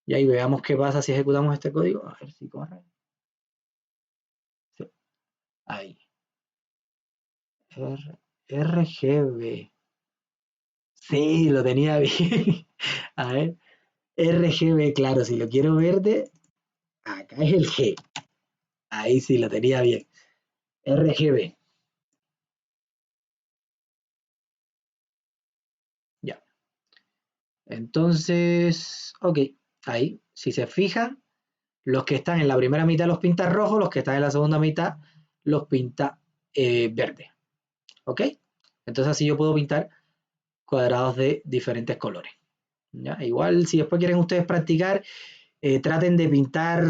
Y ahí veamos qué pasa si ejecutamos este código. A ver si corre. Sí. Ahí. R, RGB. Sí, lo tenía bien. A ver, RGB, claro, si lo quiero verde, acá es el G. Ahí sí lo tenía bien. RGB. Ya. Entonces, ok, ahí, si se fijan, los que están en la primera mitad los pinta rojos, los que están en la segunda mitad los pinta verde. ¿Ok? Entonces así yo puedo pintar cuadrados de diferentes colores. ¿Ya? Igual si después quieren ustedes practicar, traten de pintar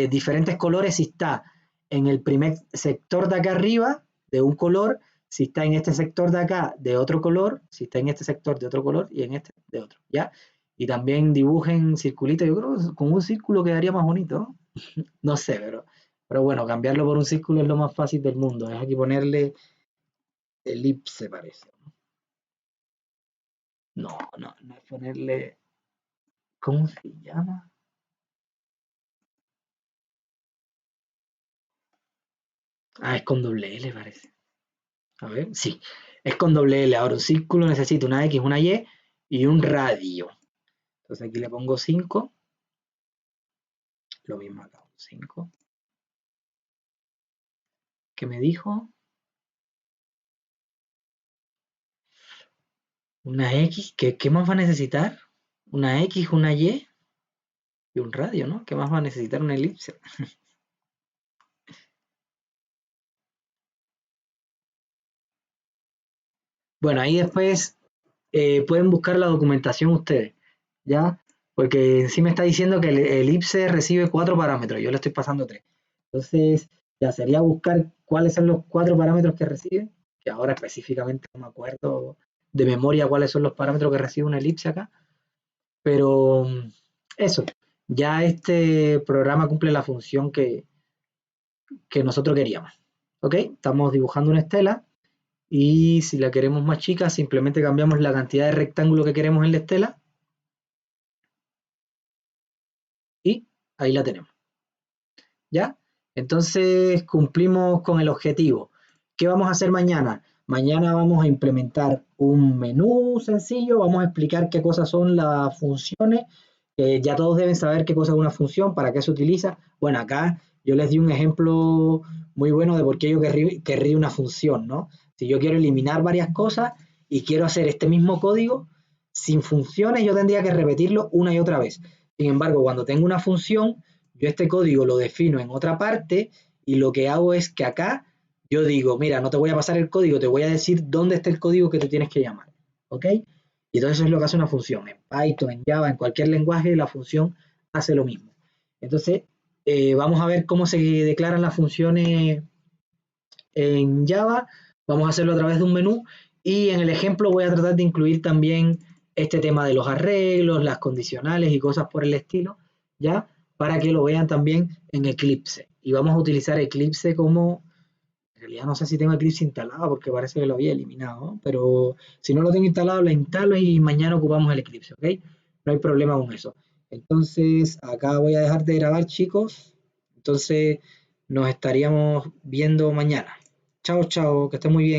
diferentes colores si está en el primer sector de acá arriba de un color, si está en este sector de acá de otro color, si está en este sector de otro color y en este de otro, ¿ya? Y también dibujen circulitos, yo creo que con un círculo quedaría más bonito, ¿no? No sé, pero bueno, cambiarlo por un círculo es lo más fácil del mundo, es aquí ponerle elipse parece. No es ponerle, ¿cómo se llama? Ah, es con doble L parece. A ver, sí, es con doble L. Ahora un círculo necesita una X, una Y y un radio. Entonces aquí le pongo 5. Lo mismo acá, 5. ¿Qué me dijo? Una X. ¿Qué más va a necesitar? Una X, una Y y un radio, ¿no? ¿Qué más va a necesitar una elipse? Bueno, ahí después pueden buscar la documentación ustedes, ¿ya? Porque sí me está diciendo que el elipse recibe 4 parámetros, yo le estoy pasando 3. Entonces, ya sería buscar cuáles son los 4 parámetros que recibe, que ahora específicamente no me acuerdo de memoria cuáles son los parámetros que recibe una elipse acá, pero eso, ya este programa cumple la función que nosotros queríamos. ¿Ok? Estamos dibujando una estela y si la queremos más chica, simplemente cambiamos la cantidad de rectángulo que queremos en la estela y ahí la tenemos. ¿Ya? Entonces cumplimos con el objetivo. ¿Qué vamos a hacer mañana? Mañana vamos a implementar un menú sencillo, vamos a explicar qué cosas son las funciones. Ya todos deben saber qué cosa es una función, para qué se utiliza. Bueno, acá yo les di un ejemplo muy bueno de por qué yo querría una función, ¿no? Si yo quiero eliminar varias cosas y quiero hacer este mismo código sin funciones, yo tendría que repetirlo una y otra vez. Sin embargo, cuando tengo una función, yo este código lo defino en otra parte y lo que hago es que acá yo digo, mira, no te voy a pasar el código, te voy a decir dónde está el código que tú tienes que llamar. ¿Ok? Y entonces eso es lo que hace una función. En Python, en Java, en cualquier lenguaje, la función hace lo mismo. Entonces, vamos a ver cómo se declaran las funciones en Java. Vamos a hacerlo a través de un menú y en el ejemplo voy a tratar de incluir también este tema de los arreglos, las condicionales y cosas por el estilo, ¿ya? Para que lo vean también en Eclipse. Y vamos a utilizar Eclipse como, en realidad no sé si tengo Eclipse instalado porque parece que lo había eliminado, ¿no? Pero si no lo tengo instalado, lo instalo y mañana ocupamos el Eclipse, ¿ok? No hay problema con eso. Entonces, acá voy a dejar de grabar, chicos. Entonces, nos estaríamos viendo mañana. Chao, chao, que estén muy bien.